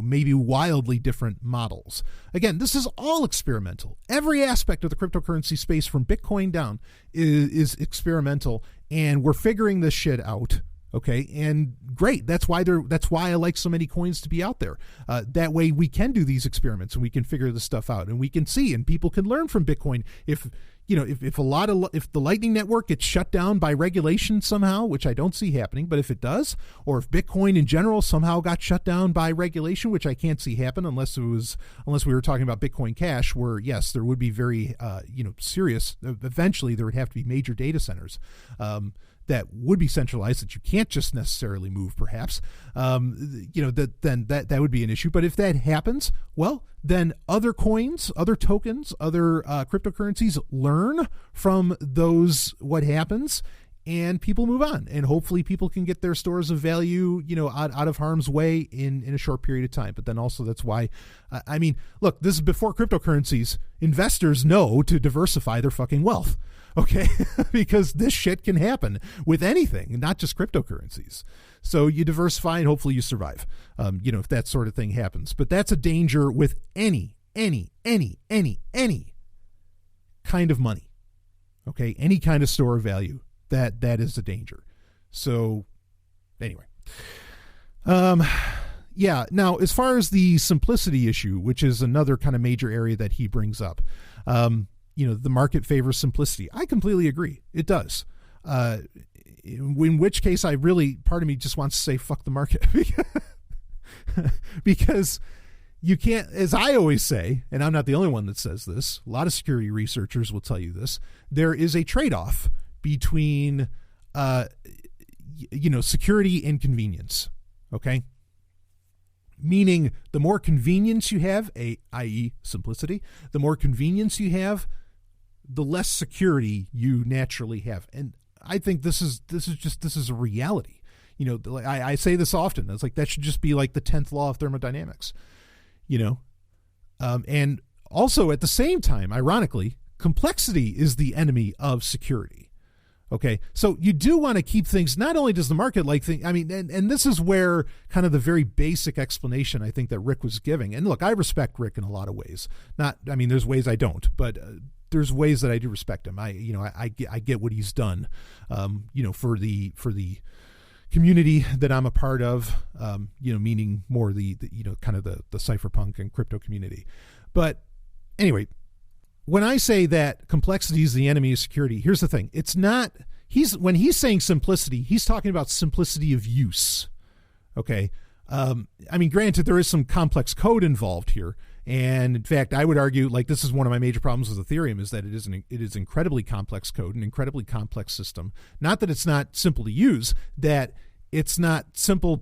maybe wildly different models. Again, this is all experimental. Every aspect of the cryptocurrency space from Bitcoin down is experimental, and we're figuring this shit out. Okay, and great. That's why I like so many coins to be out there. That way we can do these experiments and we can figure this stuff out, and we can see, and people can learn from Bitcoin. If the Lightning Network gets shut down by regulation somehow, which I don't see happening, but if it does, or if Bitcoin in general somehow got shut down by regulation, which I can't see happen unless we were talking about Bitcoin Cash, where yes, there would be very serious. Eventually, there would have to be major data centers that would be centralized, that you can't just necessarily move, perhaps, that would be an issue. But if that happens, well, then other coins, other tokens, other cryptocurrencies learn from what happens, and people move on. And hopefully people can get their stores of value, out of harm's way in a short period of time. But then also that's why, I mean, look, this is before cryptocurrencies. Investors know to diversify their fucking wealth. Okay, because this shit can happen with anything, not just cryptocurrencies. So you diversify and hopefully you survive, if that sort of thing happens. But that's a danger with any kind of money. Okay, any kind of store of value, that is a danger. So anyway, yeah. Now, as far as the simplicity issue, which is another kind of major area that he brings up, the market favors simplicity. I completely agree. It does. In which case, part of me just wants to say, fuck the market. Because you can't, as I always say, and I'm not the only one that says this, a lot of security researchers will tell you this, there is a trade-off between, security and convenience. Okay? Meaning the more convenience you have, i.e. simplicity, the more convenience you have, the less security you naturally have. And I think this is a reality. I say this often. It's like, that should just be like the 10th law of thermodynamics, and also at the same time, ironically, complexity is the enemy of security. Okay, so you do want to keep things, not only does the market like things, I mean, and this is where kind of the very basic explanation I think that Rick was giving. And look, I respect Rick in a lot of ways. I mean, there's ways I don't, but there's ways that I do respect him. I get what he's done, for the community that I'm a part of, meaning more the kind of the cypherpunk and crypto community. But anyway, when I say that complexity is the enemy of security, here's the thing. It's not, when he's saying simplicity, he's talking about simplicity of use. Okay. I mean, granted, there is some complex code involved here. And in fact, I would argue, like, this is one of my major problems with Ethereum, is that it is incredibly complex code, an incredibly complex system. Not that it's not simple to use, that it's not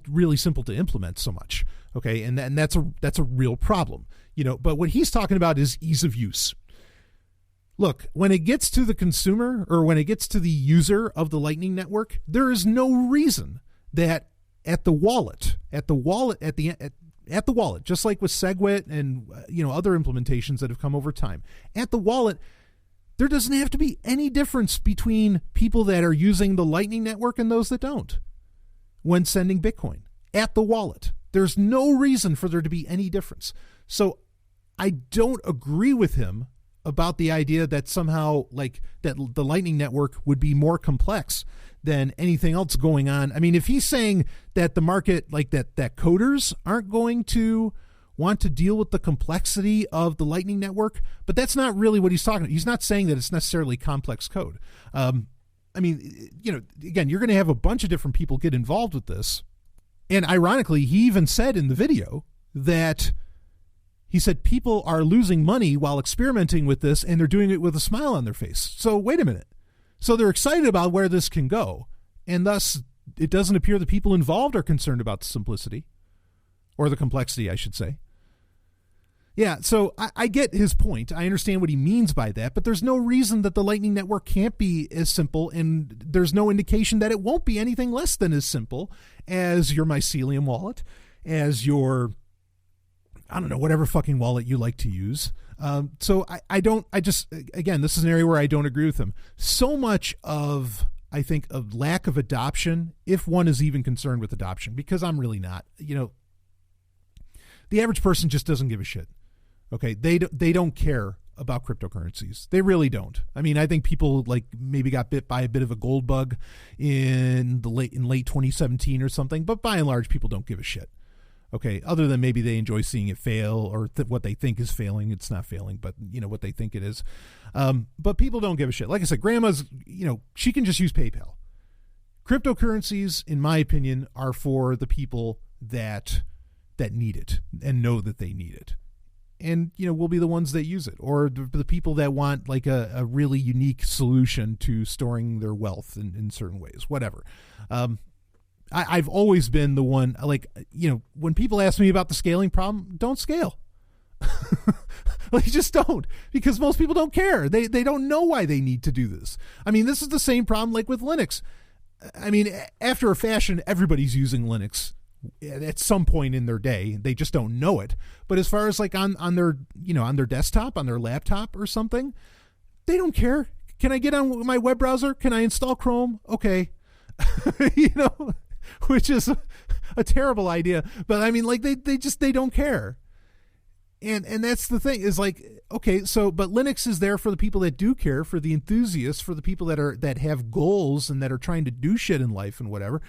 really simple to implement so much. Okay. And that's a real problem, but what he's talking about is ease of use. Look, when it gets to the consumer, or when it gets to the user of the Lightning Network, there is no reason that at the wallet, just like with SegWit and other implementations that have come over time, at the wallet, there doesn't have to be any difference between people that are using the Lightning Network and those that don't when sending Bitcoin at the wallet. There's no reason for there to be any difference. So I don't agree with him about the idea that somehow, like, that the Lightning Network would be more complex than anything else going on. I mean, if he's saying that the market, like that coders aren't going to want to deal with the complexity of the Lightning Network, but that's not really what he's talking about. He's not saying that it's necessarily complex code. I mean, again, you're going to have a bunch of different people get involved with this. And ironically, he even said in the video that he said people are losing money while experimenting with this, and they're doing it with a smile on their face. So wait a minute. So they're excited about where this can go, and thus it doesn't appear the people involved are concerned about the simplicity, or the complexity, I should say. Yeah, so I get his point. I understand what he means by that, but there's no reason that the Lightning Network can't be as simple, and there's no indication that it won't be anything less than as simple as your Mycelium wallet, as your, I don't know, whatever fucking wallet you like to use. So again, this is an area where I don't agree with him. So much of, I think, of lack of adoption, if one is even concerned with adoption, because I'm really not, the average person just doesn't give a shit. Okay. They don't care about cryptocurrencies. They really don't. I mean, I think people like maybe got bit by a bit of a gold bug in late 2017 or something, but by and large, people don't give a shit. Okay, other than maybe they enjoy seeing it fail, or what they think is failing. It's not failing, but what they think it is. But people don't give a shit. Like I said, grandma's, she can just use PayPal. Cryptocurrencies, in my opinion, are for the people that need it and know that they need it. And, we'll be the ones that use it, or the people that want like a really unique solution to storing their wealth in certain ways, whatever. I've always been the one, like, when people ask me about the scaling problem, don't scale. Like, just don't, because most people don't care. They don't know why they need to do this. I mean, this is the same problem like with Linux. I mean, after a fashion, everybody's using Linux at some point in their day. They just don't know it. But as far as like on their, on their desktop, on their laptop or something, they don't care. Can I get on my web browser? Can I install Chrome? Okay. Which is a terrible idea. But I mean, like, they don't care. And that's the thing, is like, okay, so, but Linux is there for the people that do care, for the enthusiasts, for the people that have goals and that are trying to do shit in life and whatever.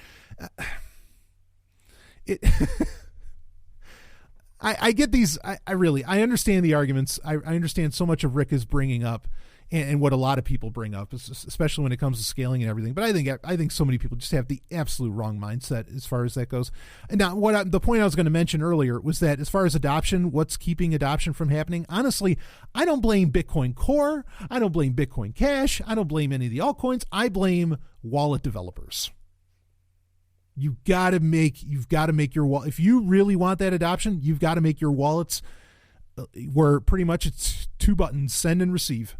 I get these. I understand the arguments. I understand so much of Rick is bringing up, and what a lot of people bring up, especially when it comes to scaling and everything. But I think so many people just have the absolute wrong mindset as far as that goes. And now, the point I was going to mention earlier was that as far as adoption, what's keeping adoption from happening? Honestly, I don't blame Bitcoin Core. I don't blame Bitcoin Cash. I don't blame any of the altcoins. I blame wallet developers. You've got to make your wallet. If you really want that adoption, you've got to make your wallets where pretty much it's two buttons, send and receive.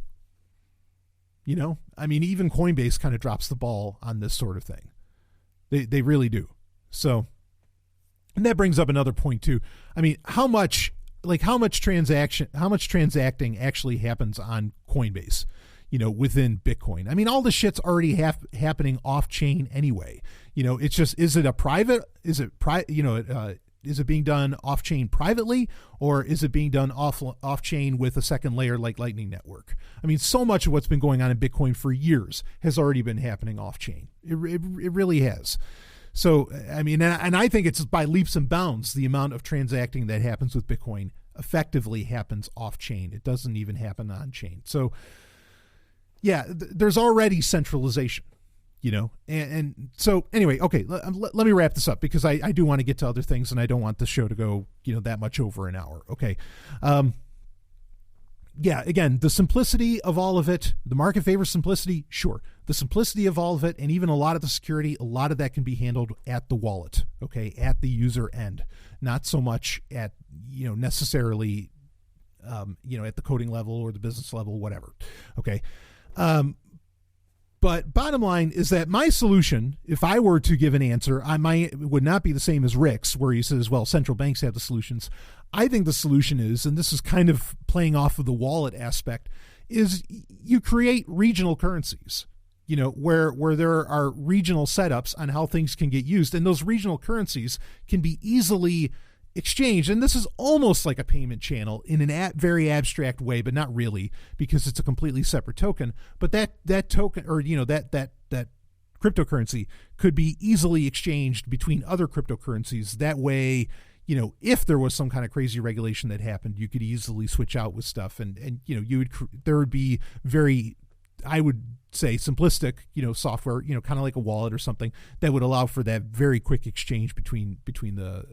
I mean, even Coinbase kind of drops the ball on this sort of thing. They really do. So, and that brings up another point too. I mean, how much transacting actually happens on Coinbase? within Bitcoin. I mean, all the shit's already happening off chain anyway. It's just, is it being done off chain privately, or is it being done off chain with a second layer like Lightning Network? I mean, so much of what's been going on in Bitcoin for years has already been happening off chain. It really has. So, I mean, and I think it's by leaps and bounds the amount of transacting that happens with Bitcoin effectively happens off chain. It doesn't even happen on chain. So, yeah, there's already centralization, and so anyway, okay, let me wrap this up because I do want to get to other things and I don't want the show to go, that much over an hour. Okay. Yeah, again, the simplicity of all of it, the market favors simplicity, sure. The simplicity of all of it, and even a lot of the security, a lot of that can be handled at the wallet, okay, at the user end, not so much at, necessarily, at the coding level or the business level, whatever, okay. But bottom line is that my solution, if I were to give an answer, would not be the same as Rick's, where he says, well, central banks have the solutions. I think the solution is, and this is kind of playing off of the wallet aspect, is you create regional currencies, where there are regional setups on how things can get used. And those regional currencies can be easily exchanged. And this is almost like a payment channel in a very abstract way, but not really, because it's a completely separate token. But that token, or that cryptocurrency could be easily exchanged between other cryptocurrencies. That way, if there was some kind of crazy regulation that happened, you could easily switch out with stuff, and there would be very, I would say, simplistic, software, kind of like a wallet or something that would allow for that very quick exchange between the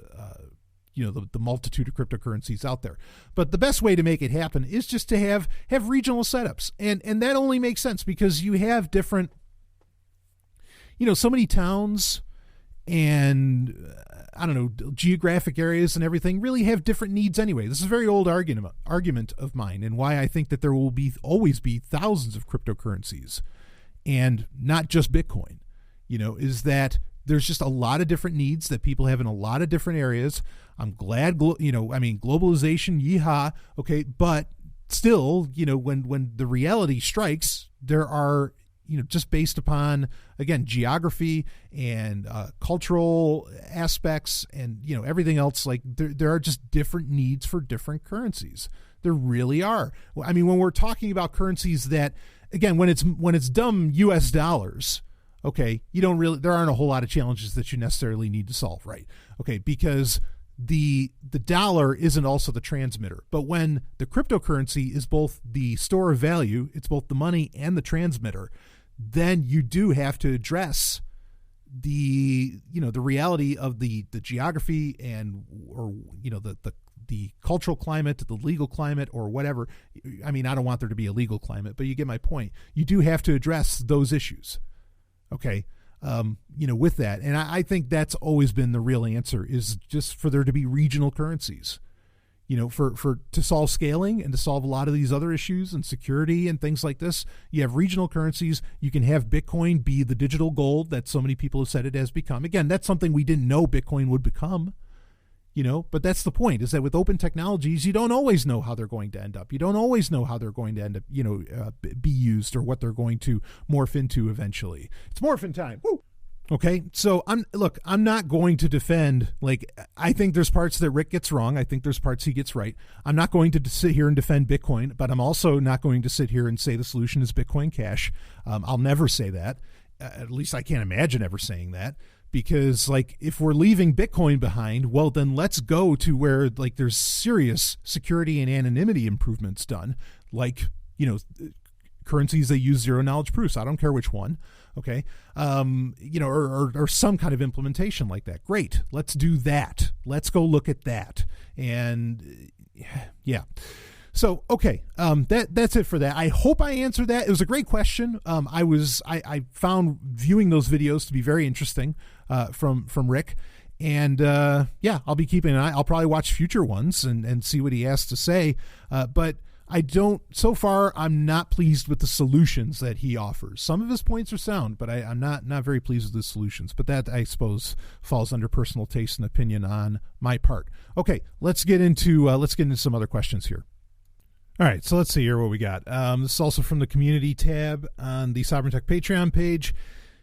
the multitude of cryptocurrencies out there. But the best way to make it happen is just to have regional setups. And that only makes sense because you have different, so many towns and, I don't know, geographic areas and everything really have different needs anyway. This is a very old argument of mine, and why I think that there will always be thousands of cryptocurrencies and not just Bitcoin, is that there's just a lot of different needs that people have in a lot of different areas. I'm glad, globalization, yeehaw, okay, but still, when the reality strikes, there are, just based upon, again, geography and cultural aspects and, everything else, like there are just different needs for different currencies. There really are. I mean, when we're talking about currencies that, again, when it's dumb US dollars, okay, there aren't a whole lot of challenges that you necessarily need to solve, right? Okay, because the dollar isn't also the transmitter. But when the cryptocurrency is both the store of value, it's both the money and the transmitter, then you do have to address the reality of the geography and, or, the cultural climate, the legal climate, or whatever. I mean, I don't want there to be a legal climate, but you get my point. You do have to address those issues. Okay. With that. And I think that's always been the real answer, is just for there to be regional currencies, to solve scaling and to solve a lot of these other issues and security and things like this. You have regional currencies. You can have Bitcoin be the digital gold that so many people have said it has become. Again, that's something we didn't know Bitcoin would become. But that's the point, is that with open technologies, you don't always know how they're going to end up. You don't always know how they're going to end up, be used, or what they're going to morph into eventually. It's morphin' time. Woo! Okay. So I'm not going to defend, I think there's parts that Rick gets wrong. I think there's parts he gets right. I'm not going to sit here and defend Bitcoin, but I'm also not going to sit here and say the solution is Bitcoin Cash. I'll never say that. At least I can't imagine ever saying that. Because, if we're leaving Bitcoin behind, well, then let's go to where, there's serious security and anonymity improvements done, currencies that use zero knowledge proofs. I don't care which one, okay? Or some kind of implementation like that. Great. Let's do that. Let's go look at that. And, yeah. So, okay, that's it for that. I hope I answered that. It was a great question. I found viewing those videos to be very interesting from Rick. And, I'll be keeping an eye. I'll probably watch future ones and see what he has to say. But so far, I'm not pleased with the solutions that he offers. Some of his points are sound, but I'm not very pleased with the solutions. But that, I suppose, falls under personal taste and opinion on my part. Okay, let's get into some other questions here. All right, so let's see here what we got. This is also from the community tab on the Sovereign Tech Patreon page.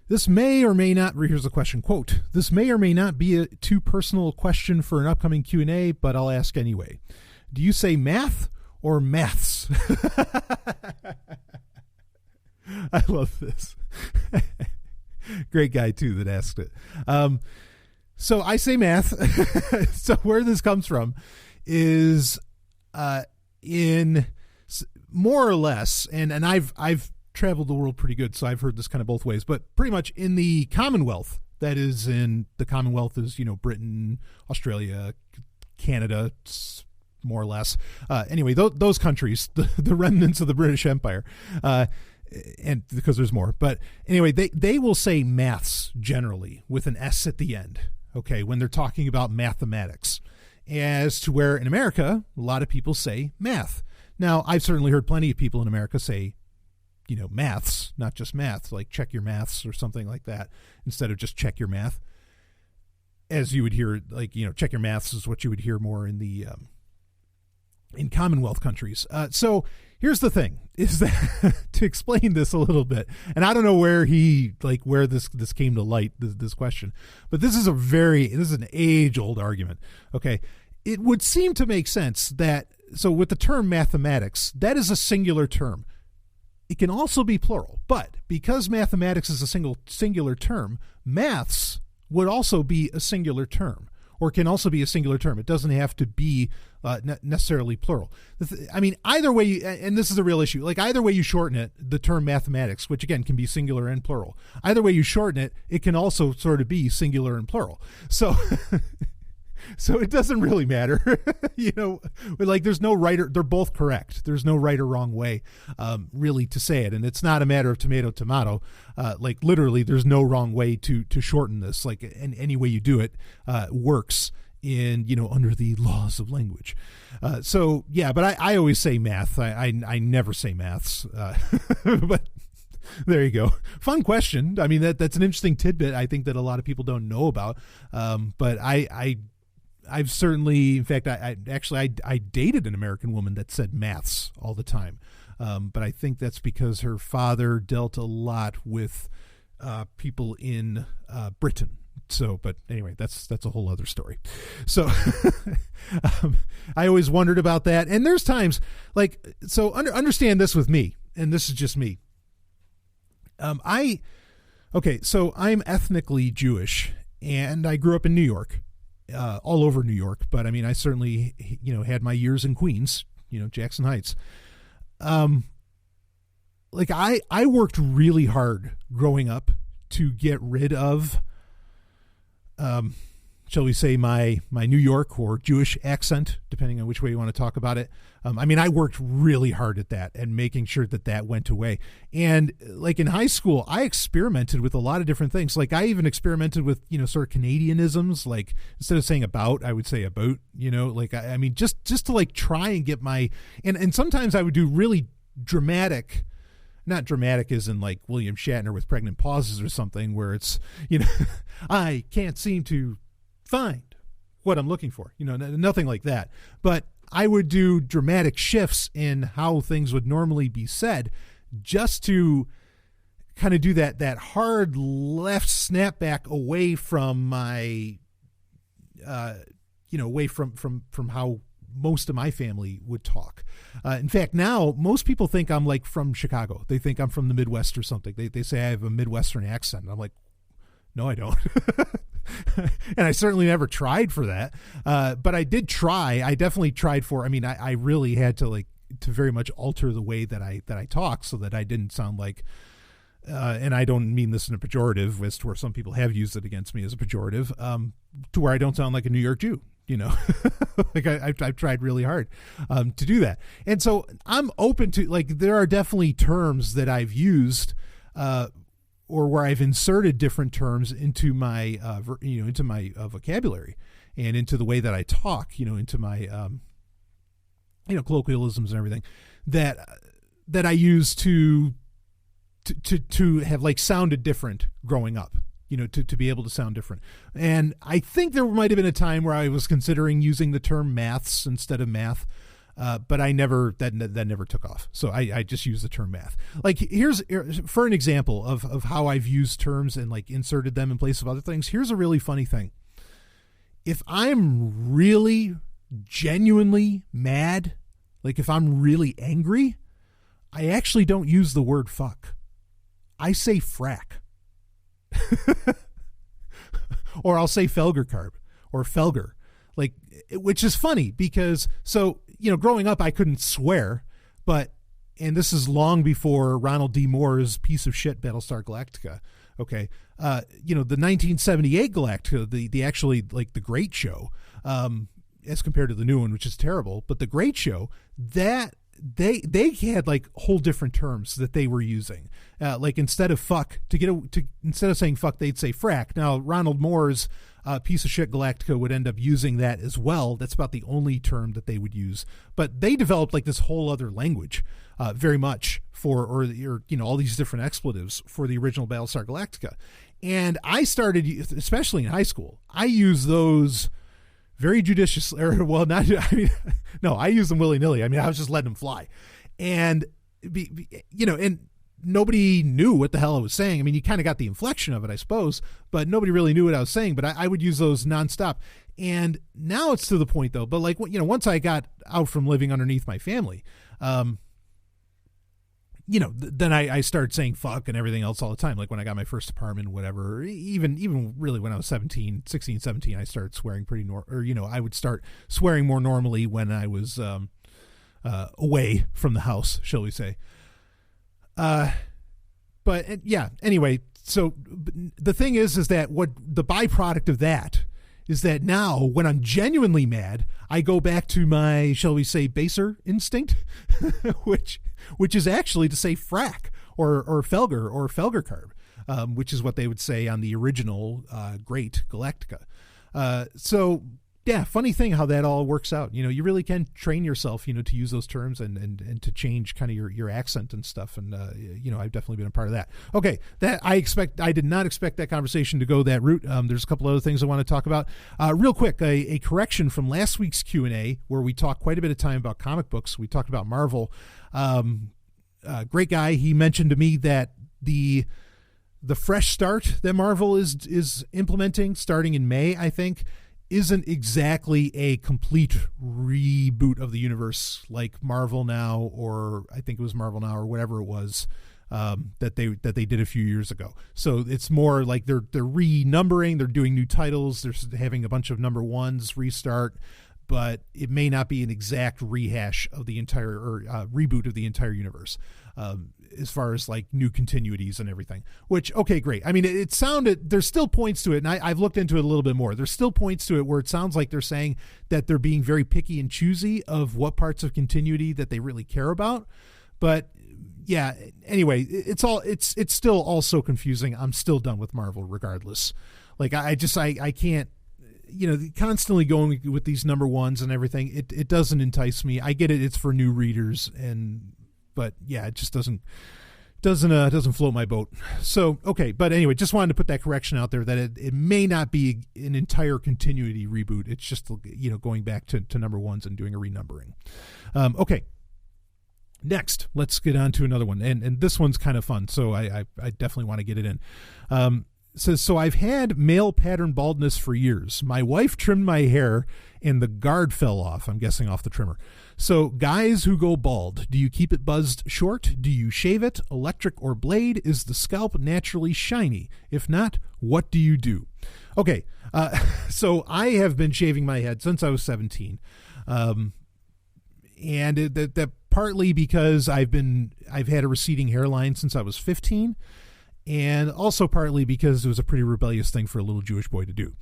This may or may not, here's the question, quote, this may or may not be a too personal question for an upcoming Q&A, but I'll ask anyway. Do you say math or maths? I love this. Great guy, too, that asked it. So I say math. So where this comes from is in more or less, and I've traveled the world pretty good, so I've heard this kind of both ways, but pretty much in the Commonwealth, that is in the Commonwealth is, Britain, Australia, Canada, more or less. Anyway, those countries, the remnants of the British Empire, and because there's more. But anyway, they will say maths generally with an S at the end, okay, when they're talking about mathematics. As to where in America, a lot of people say math. Now, I've certainly heard plenty of people in America say, maths, not just math, like check your maths or something like that, instead of just check your math. As you would hear, like, check your maths is what you would hear more in the in Commonwealth countries. So here's the thing, is that to explain this a little bit, and I don't know where this came to light, this question, but this is an age-old argument. Okay. It would seem to make sense that, so with the term mathematics, that is a singular term. It can also be plural, but because mathematics is a singular term, maths would also be a singular term, or can also be a singular term. It doesn't have to be necessarily plural. Either way, and this is a real issue, like either way you shorten it, the term mathematics, which again can be singular and plural, either way you shorten it, it can also sort of be singular and plural. So so it doesn't really matter, like there's no right or, they're both correct. There's no right or wrong way really to say it. And it's not a matter of tomato. Like literally there's no wrong way to shorten this. Like any way you do it works in, under the laws of language. So yeah, but I always say math. I never say maths. But there you go. Fun question. I mean, that's an interesting tidbit I think that a lot of people don't know about. But I've certainly, in fact, I dated an American woman that said maths all the time. But I think that's because her father dealt a lot with people in Britain. So, but anyway, that's a whole other story. So I always wondered about that. And there's times understand this with me, and this is just me. So I'm ethnically Jewish, and I grew up in New York. All over New York, but I mean, I certainly, had my years in Queens, Jackson Heights. I worked really hard growing up to get rid of, shall we say, my New York or Jewish accent, depending on which way you want to talk about it. I worked really hard at that and making sure that went away. And like in high school, I experimented with a lot of different things. Like I even experimented with, sort of Canadianisms, like instead of saying about, I would say about, just to like try and get and sometimes I would do really dramatic, not dramatic as in like William Shatner with pregnant pauses or something where it's, I can't seem to find what I'm looking for, nothing like that. But I would do dramatic shifts in how things would normally be said just to kind of do that hard left snapback away from my, away from how most of my family would talk. In fact, now most people think I'm like from Chicago. They think I'm from the Midwest or something. They say I have a Midwestern accent. I'm like, no, I don't. And I certainly never tried for that. But I did try. I definitely tried I really had to very much alter the way that I talk so that I didn't sound like, and I don't mean this in a pejorative, as to where some people have used it against me as a pejorative, to where I don't sound like a New York Jew. I've tried really hard to do that. And so I'm open to, there are definitely terms that I've used, or where I've inserted different terms into my, into my vocabulary and into the way that I talk, into my, colloquialisms and everything that I use to have sounded different growing up, to be able to sound different. And I think there might've been a time where I was considering using the term maths instead of math. But I never that never took off. So I just use the term math. Like here's for an example of how I've used terms and like inserted them in place of other things. Here's a really funny thing. If I'm really genuinely mad, like if I'm really angry, I actually don't use the word fuck. I say frack. Or I'll say felgercarb or felger. Like, which is funny because, so, growing up, I couldn't swear, and this is long before Ronald D. Moore's piece of shit Battlestar Galactica. Okay. The 1978 Galactica, the actually like the great show, as compared to the new one, which is terrible, but the great show, that they had like whole different terms that they were using. Like instead of fuck, instead of saying fuck, they'd say frack. Now, Ronald Moore's piece of shit Galactica would end up using that as well. That's about the only term that they would use. But they developed like this whole other language, very much for, or all these different expletives for the original Battlestar Galactica. And I started, especially in high school, I use those very judiciously, or well, not, I mean, no, I use them willy-nilly. I mean, I was just letting them fly. And, and nobody knew what the hell I was saying. I mean, you kind of got the inflection of it, I suppose, but nobody really knew what I was saying. But I would use those nonstop. And now it's to the point, though. But like, once I got out from living underneath my family, then I started saying fuck and everything else all the time. Like when I got my first apartment, whatever, even really when I was 16, 17, I started swearing I would start swearing more normally when I was away from the house, shall we say. But yeah, anyway, so the thing is that what the byproduct of that is that now when I'm genuinely mad, I go back to my, shall we say, baser instinct, which is actually to say frack or felger or felgercarb, which is what they would say on the original great Galactica. So yeah, funny thing how that all works out. You really can train yourself, to use those terms and to change kind of your accent and stuff. And, I've definitely been a part of that. Okay. I did not expect that conversation to go that route. There's a couple other things I want to talk about. Real quick, a correction from last week's Q&A where we talked quite a bit of time about comic books. We talked about Marvel. Great guy. He mentioned to me that the fresh start that Marvel is implementing starting in May, I think, isn't exactly a complete reboot of the universe like Marvel Now, or I think it was Marvel Now or whatever it was that they did a few years ago. So it's more like they're renumbering, they're doing new titles, they're having a bunch of number ones restart, but it may not be an exact rehash of the entire or reboot of the entire universe. As far as like new continuities and everything, which, okay, great. I mean, it sounded, there's still points to it. And I've looked into it a little bit more. There's still points to it where it sounds like they're saying that they're being very picky and choosy of what parts of continuity that they really care about. But yeah, anyway, it's still all so confusing. I'm still done with Marvel regardless. Like I can't, constantly going with these number ones and everything. It doesn't entice me. I get it. It's for new readers but yeah, it just doesn't float my boat. So, okay. But anyway, just wanted to put that correction out there that it may not be an entire continuity reboot. It's just, going back to number ones and doing a renumbering. Okay. Next, let's get on to another one. And this one's kind of fun. So I definitely want to get it in. Says, so I've had male pattern baldness for years. My wife trimmed my hair and the guard fell off. I'm guessing off the trimmer. So guys who go bald, do you keep it buzzed short? Do you shave it? Electric or blade? Is the scalp naturally shiny? If not, what do you do? Okay. So I have been shaving my head since I was 17. And that partly because I've had a receding hairline since I was 15. And also partly because it was a pretty rebellious thing for a little Jewish boy to do.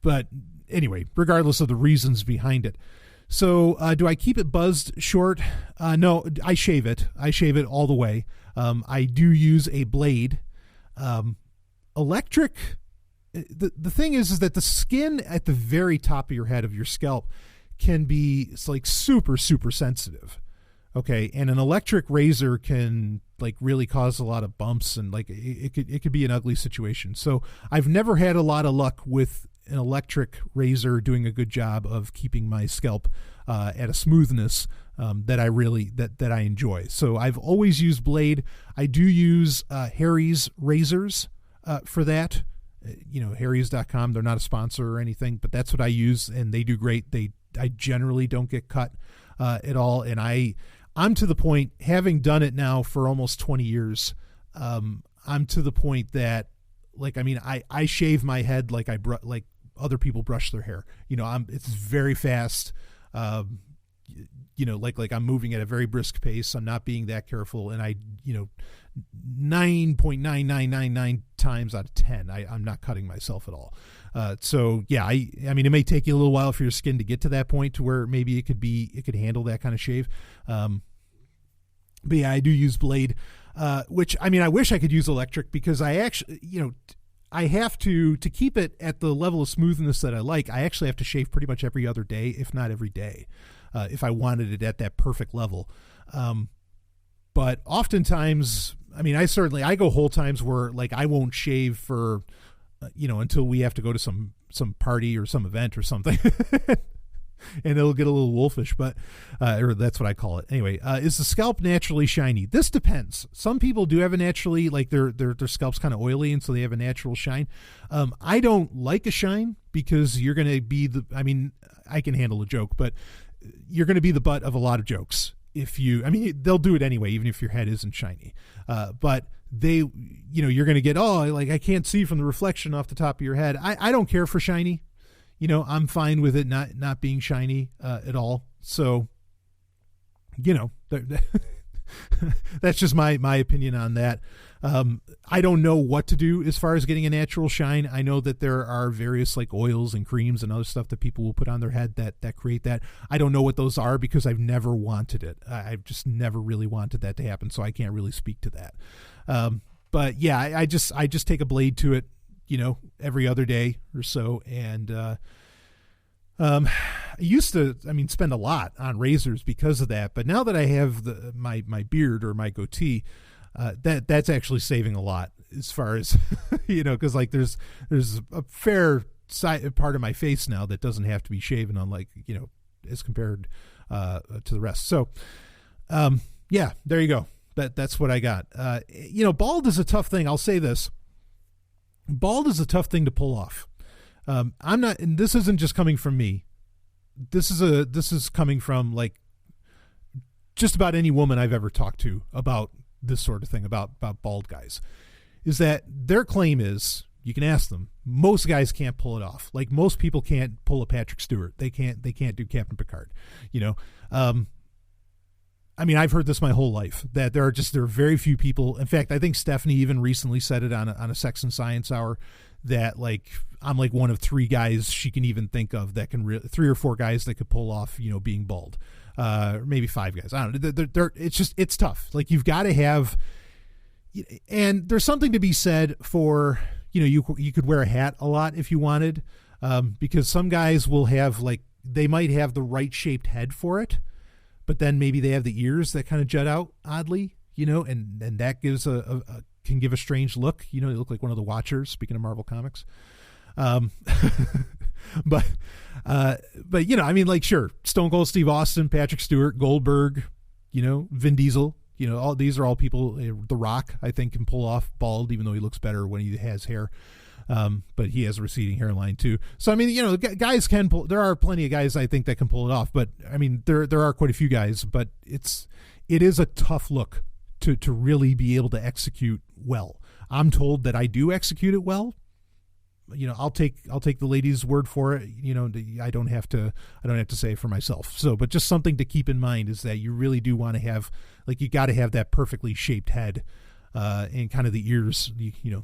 But anyway, regardless of the reasons behind it. So do I keep it buzzed short? No, I shave it. I shave it all the way. I do use a blade. Electric, the thing is that the skin at the very top of your head, of your scalp, can be like super, super sensitive. Okay, and an electric razor can like really cause a lot of bumps and like it could be an ugly situation. So I've never had a lot of luck with an electric razor doing a good job of keeping my scalp at a smoothness that I enjoy. So I've always used Blade. I do use Harry's razors for that. Harry's.com. They're not a sponsor or anything, but that's what I use, and they do great. I generally don't get cut at all, and I'm to the point, having done it now for almost 20 years. I'm to the point that, I shave my head like like other people brush their hair. It's very fast. Like I'm moving at a very brisk pace. I'm not being that careful, and 9.9999 times out of 10, I'm not cutting myself at all. So yeah, it may take you a little while for your skin to get to that point to where maybe it could handle that kind of shave. But yeah, I do use Blade, which I wish I could use electric, because I actually, I have to keep it at the level of smoothness that I like. I actually have to shave pretty much every other day, if not every day, if I wanted it at that perfect level. But oftentimes, I go whole times where I won't shave for, until we have to go to some party or some event or something. And it'll get a little wolfish, but or that's what I call it. Anyway, is the scalp naturally shiny? This depends. Some people do have a naturally, their scalp's kind of oily, and so they have a natural shine. I don't like a shine, because you're going to be I can handle a joke, but you're going to be the butt of a lot of jokes. They'll do it anyway, even if your head isn't shiny. But you're going to get, I can't see from the reflection off the top of your head. I don't care for shiny. I'm fine with it not being shiny at all. So, that's just my opinion on that. I don't know what to do as far as getting a natural shine. I know that there are various oils and creams and other stuff that people will put on their head that create that. I don't know what those are, because I've never wanted it. I've just never really wanted that to happen, so I can't really speak to that. But yeah, I just take a blade to it, every other day or so. And I used to, spend a lot on razors because of that. But now that I have my beard or my goatee, that's actually saving a lot, as far as, because there's a fair part of my face now that doesn't have to be shaven, unlike, as compared to the rest. So, yeah, there you go. That's what I got. Bald is a tough thing. I'll say this. Bald is a tough thing to pull off. I'm not, and this isn't just coming from me. This is coming from just about any woman I've ever talked to about this sort of thing, about bald guys, is that their claim is, you can ask them, most guys can't pull it off. Most people can't pull a Patrick Stewart. They can't do Captain Picard, I've heard this my whole life, that there are very few people. In fact, I think Stephanie even recently said it on a Sex and Science Hour, that I'm one of three guys she can even think of that can 3 or 4 guys that could pull off, being bald, or maybe 5 guys. I don't know. It's tough. You've got to have, and there's something to be said for, you could wear a hat a lot if you wanted, because some guys will have they might have the right shaped head for it, but then maybe they have the ears that kind of jut out oddly, and that gives can give a strange look. They look like one of the Watchers, speaking of Marvel Comics. But sure, Stone Cold Steve Austin, Patrick Stewart, Goldberg, Vin Diesel, all these are all people. The Rock, I think, can pull off bald, even though he looks better when he has hair. But he has a receding hairline too. So, guys can pull, there are plenty of guys I think that can pull it off, but there are quite a few guys, but it is a tough look to really be able to execute well. I'm told that I do execute it well. I'll take the lady's word for it. I don't have to say it for myself. So, but just something to keep in mind is that you really do want to have, you got to have that perfectly shaped head, and kind of the ears,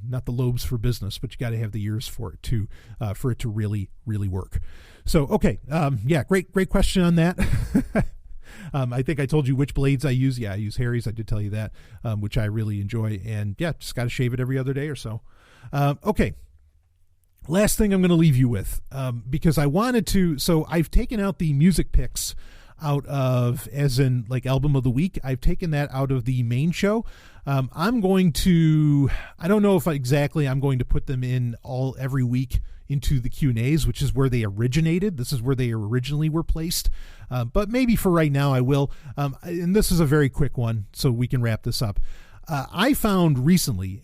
not the lobes for business, but you got to have the ears for it to really, really work. So, okay. Yeah, great question on that. I think I told you which blades I use. Yeah, I use Harry's. I did tell you that, which I really enjoy. And yeah, just got to shave it every other day or so. Okay. Last thing I'm going to leave you with, because I wanted to, so I've taken out the music picks out of, as in album of the week. I've taken that out of the main show. I'm going to, I don't know if I'm going to put them in every week into the Q&As, which is where they originated. This is where they originally were placed. But maybe for right now I will. And this is a very quick one, so we can wrap this up. I found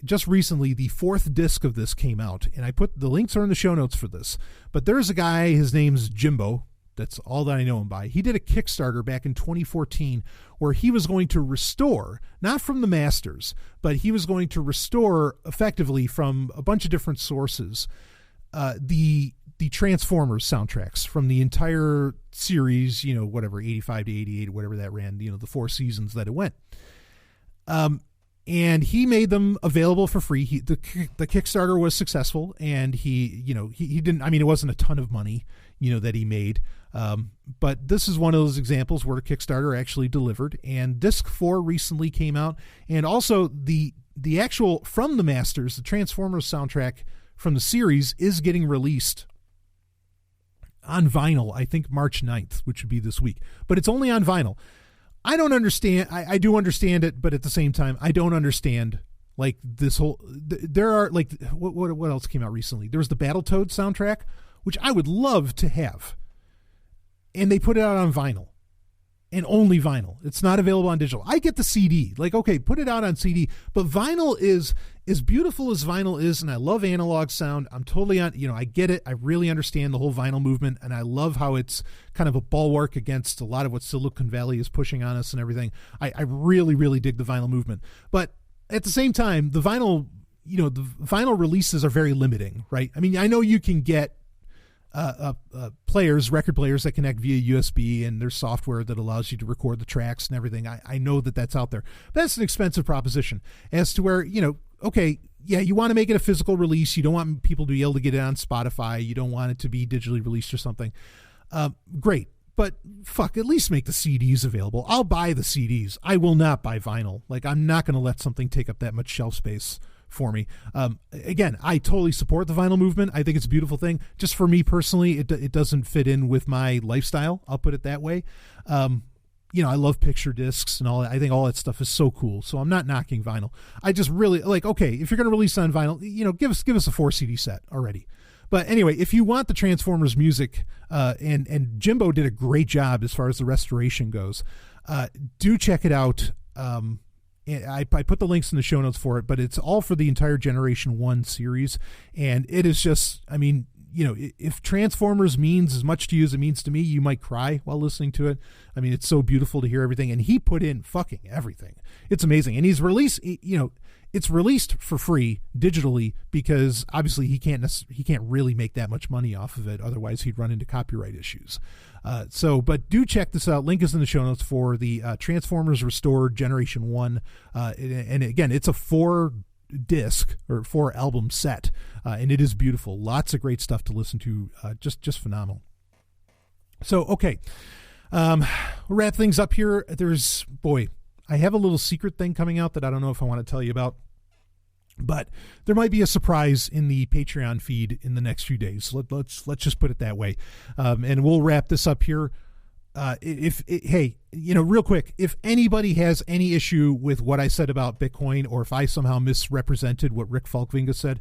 just recently, the 4th disc of this came out, and I put the links are in the show notes for this. But there's a guy, his name's Jimbo. That's all that I know him by. He did a Kickstarter back in 2014 where he was going to restore, not from the masters, but he was going to restore effectively from a bunch of different sources, the Transformers soundtracks from the entire series, whatever, 85 to 88, whatever that ran, the 4 seasons that it went. And he made them available for free. The Kickstarter was successful, and he didn't, it wasn't a ton of money, that he made. But this is one of those examples where Kickstarter actually delivered, and disc 4 recently came out. And also the actual, from the masters, the Transformers soundtrack from the series is getting released on vinyl, I think March 9th, which would be this week, but it's only on vinyl. I don't understand. I do understand it, but at the same time, I don't understand like this whole. There are like what else came out recently? There was the Battletoads soundtrack, which I would love to have, and they put it out on vinyl, and only vinyl. It's not available on digital. I get the CD. Like, okay, put it out on CD, but vinyl is as beautiful as vinyl is, and I love analog sound. I'm totally on. I get it. I really understand the whole vinyl movement, and I love how it's kind of a bulwark against a lot of what Silicon Valley is pushing on us and everything. I really, really dig the vinyl movement, but at the same time, the vinyl, the vinyl releases are very limiting, right? I know you can get record players that connect via USB, and there's software that allows you to record the tracks and everything. I know that that's out there, but that's an expensive proposition as to where, okay, yeah, you want to make it a physical release. You don't want people to be able to get it on Spotify. You don't want it to be digitally released or something. Great. But fuck, at least make the CDs available. I'll buy the CDs. I will not buy vinyl. Like, I'm not going to let something take up that much shelf space for me. Again, I totally support the vinyl movement. I think it's a beautiful thing. Just for me personally, it doesn't fit in with my lifestyle. I'll put it that way. I love picture discs and all that. I think all that stuff is so cool. So I'm not knocking vinyl. I just really like, okay, if you're going to release on vinyl, give us a 4 CD set already. But anyway, if you want the Transformers music, and Jimbo did a great job as far as the restoration goes, do check it out. I put the links in the show notes for it, but it's all for the entire Generation 1 series. And it is just, if Transformers means as much to you as it means to me, you might cry while listening to it. It's so beautiful to hear everything. And he put in fucking everything. It's amazing. And he's released, it's released for free digitally because obviously he can't really make that much money off of it. Otherwise he'd run into copyright issues. But do check this out. Link is in the show notes for the Transformers Restored Generation 1. And again, it's a 4-disc or 4-album set, and it is beautiful. Lots of great stuff to listen to. Just phenomenal. So, okay. We'll wrap things up here. I have a little secret thing coming out that I don't know if I want to tell you about, but there might be a surprise in the Patreon feed in the next few days. Let's just put it that way. And we'll wrap this up here. Real quick, if anybody has any issue with what I said about Bitcoin, or if I somehow misrepresented what Rick Falkvinga said,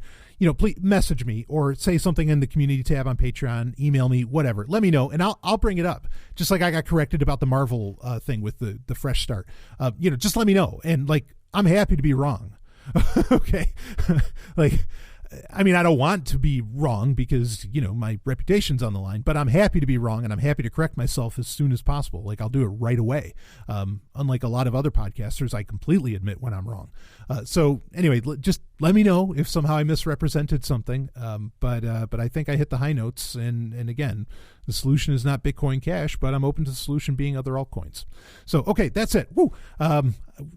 please message me or say something in the community tab on Patreon, email me, whatever. Let me know, and I'll bring it up. Just like I got corrected about the Marvel thing with the fresh start. Just let me know, and I'm happy to be wrong. Okay, I don't want to be wrong because, my reputation's on the line, but I'm happy to be wrong, and I'm happy to correct myself as soon as possible. I'll do it right away. Unlike a lot of other podcasters, I completely admit when I'm wrong. So anyway, just let me know if somehow I misrepresented something. But I think I hit the high notes. And again, the solution is not Bitcoin Cash, but I'm open to the solution being other altcoins. So, okay, that's it. Woo.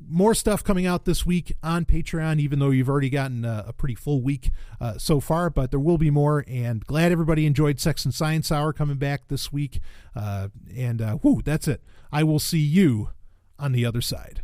More stuff coming out this week on Patreon, even though you've already gotten a pretty full week so far, but there will be more. And glad everybody enjoyed Sex and Science Hour coming back this week. That's it. I will see you on the other side.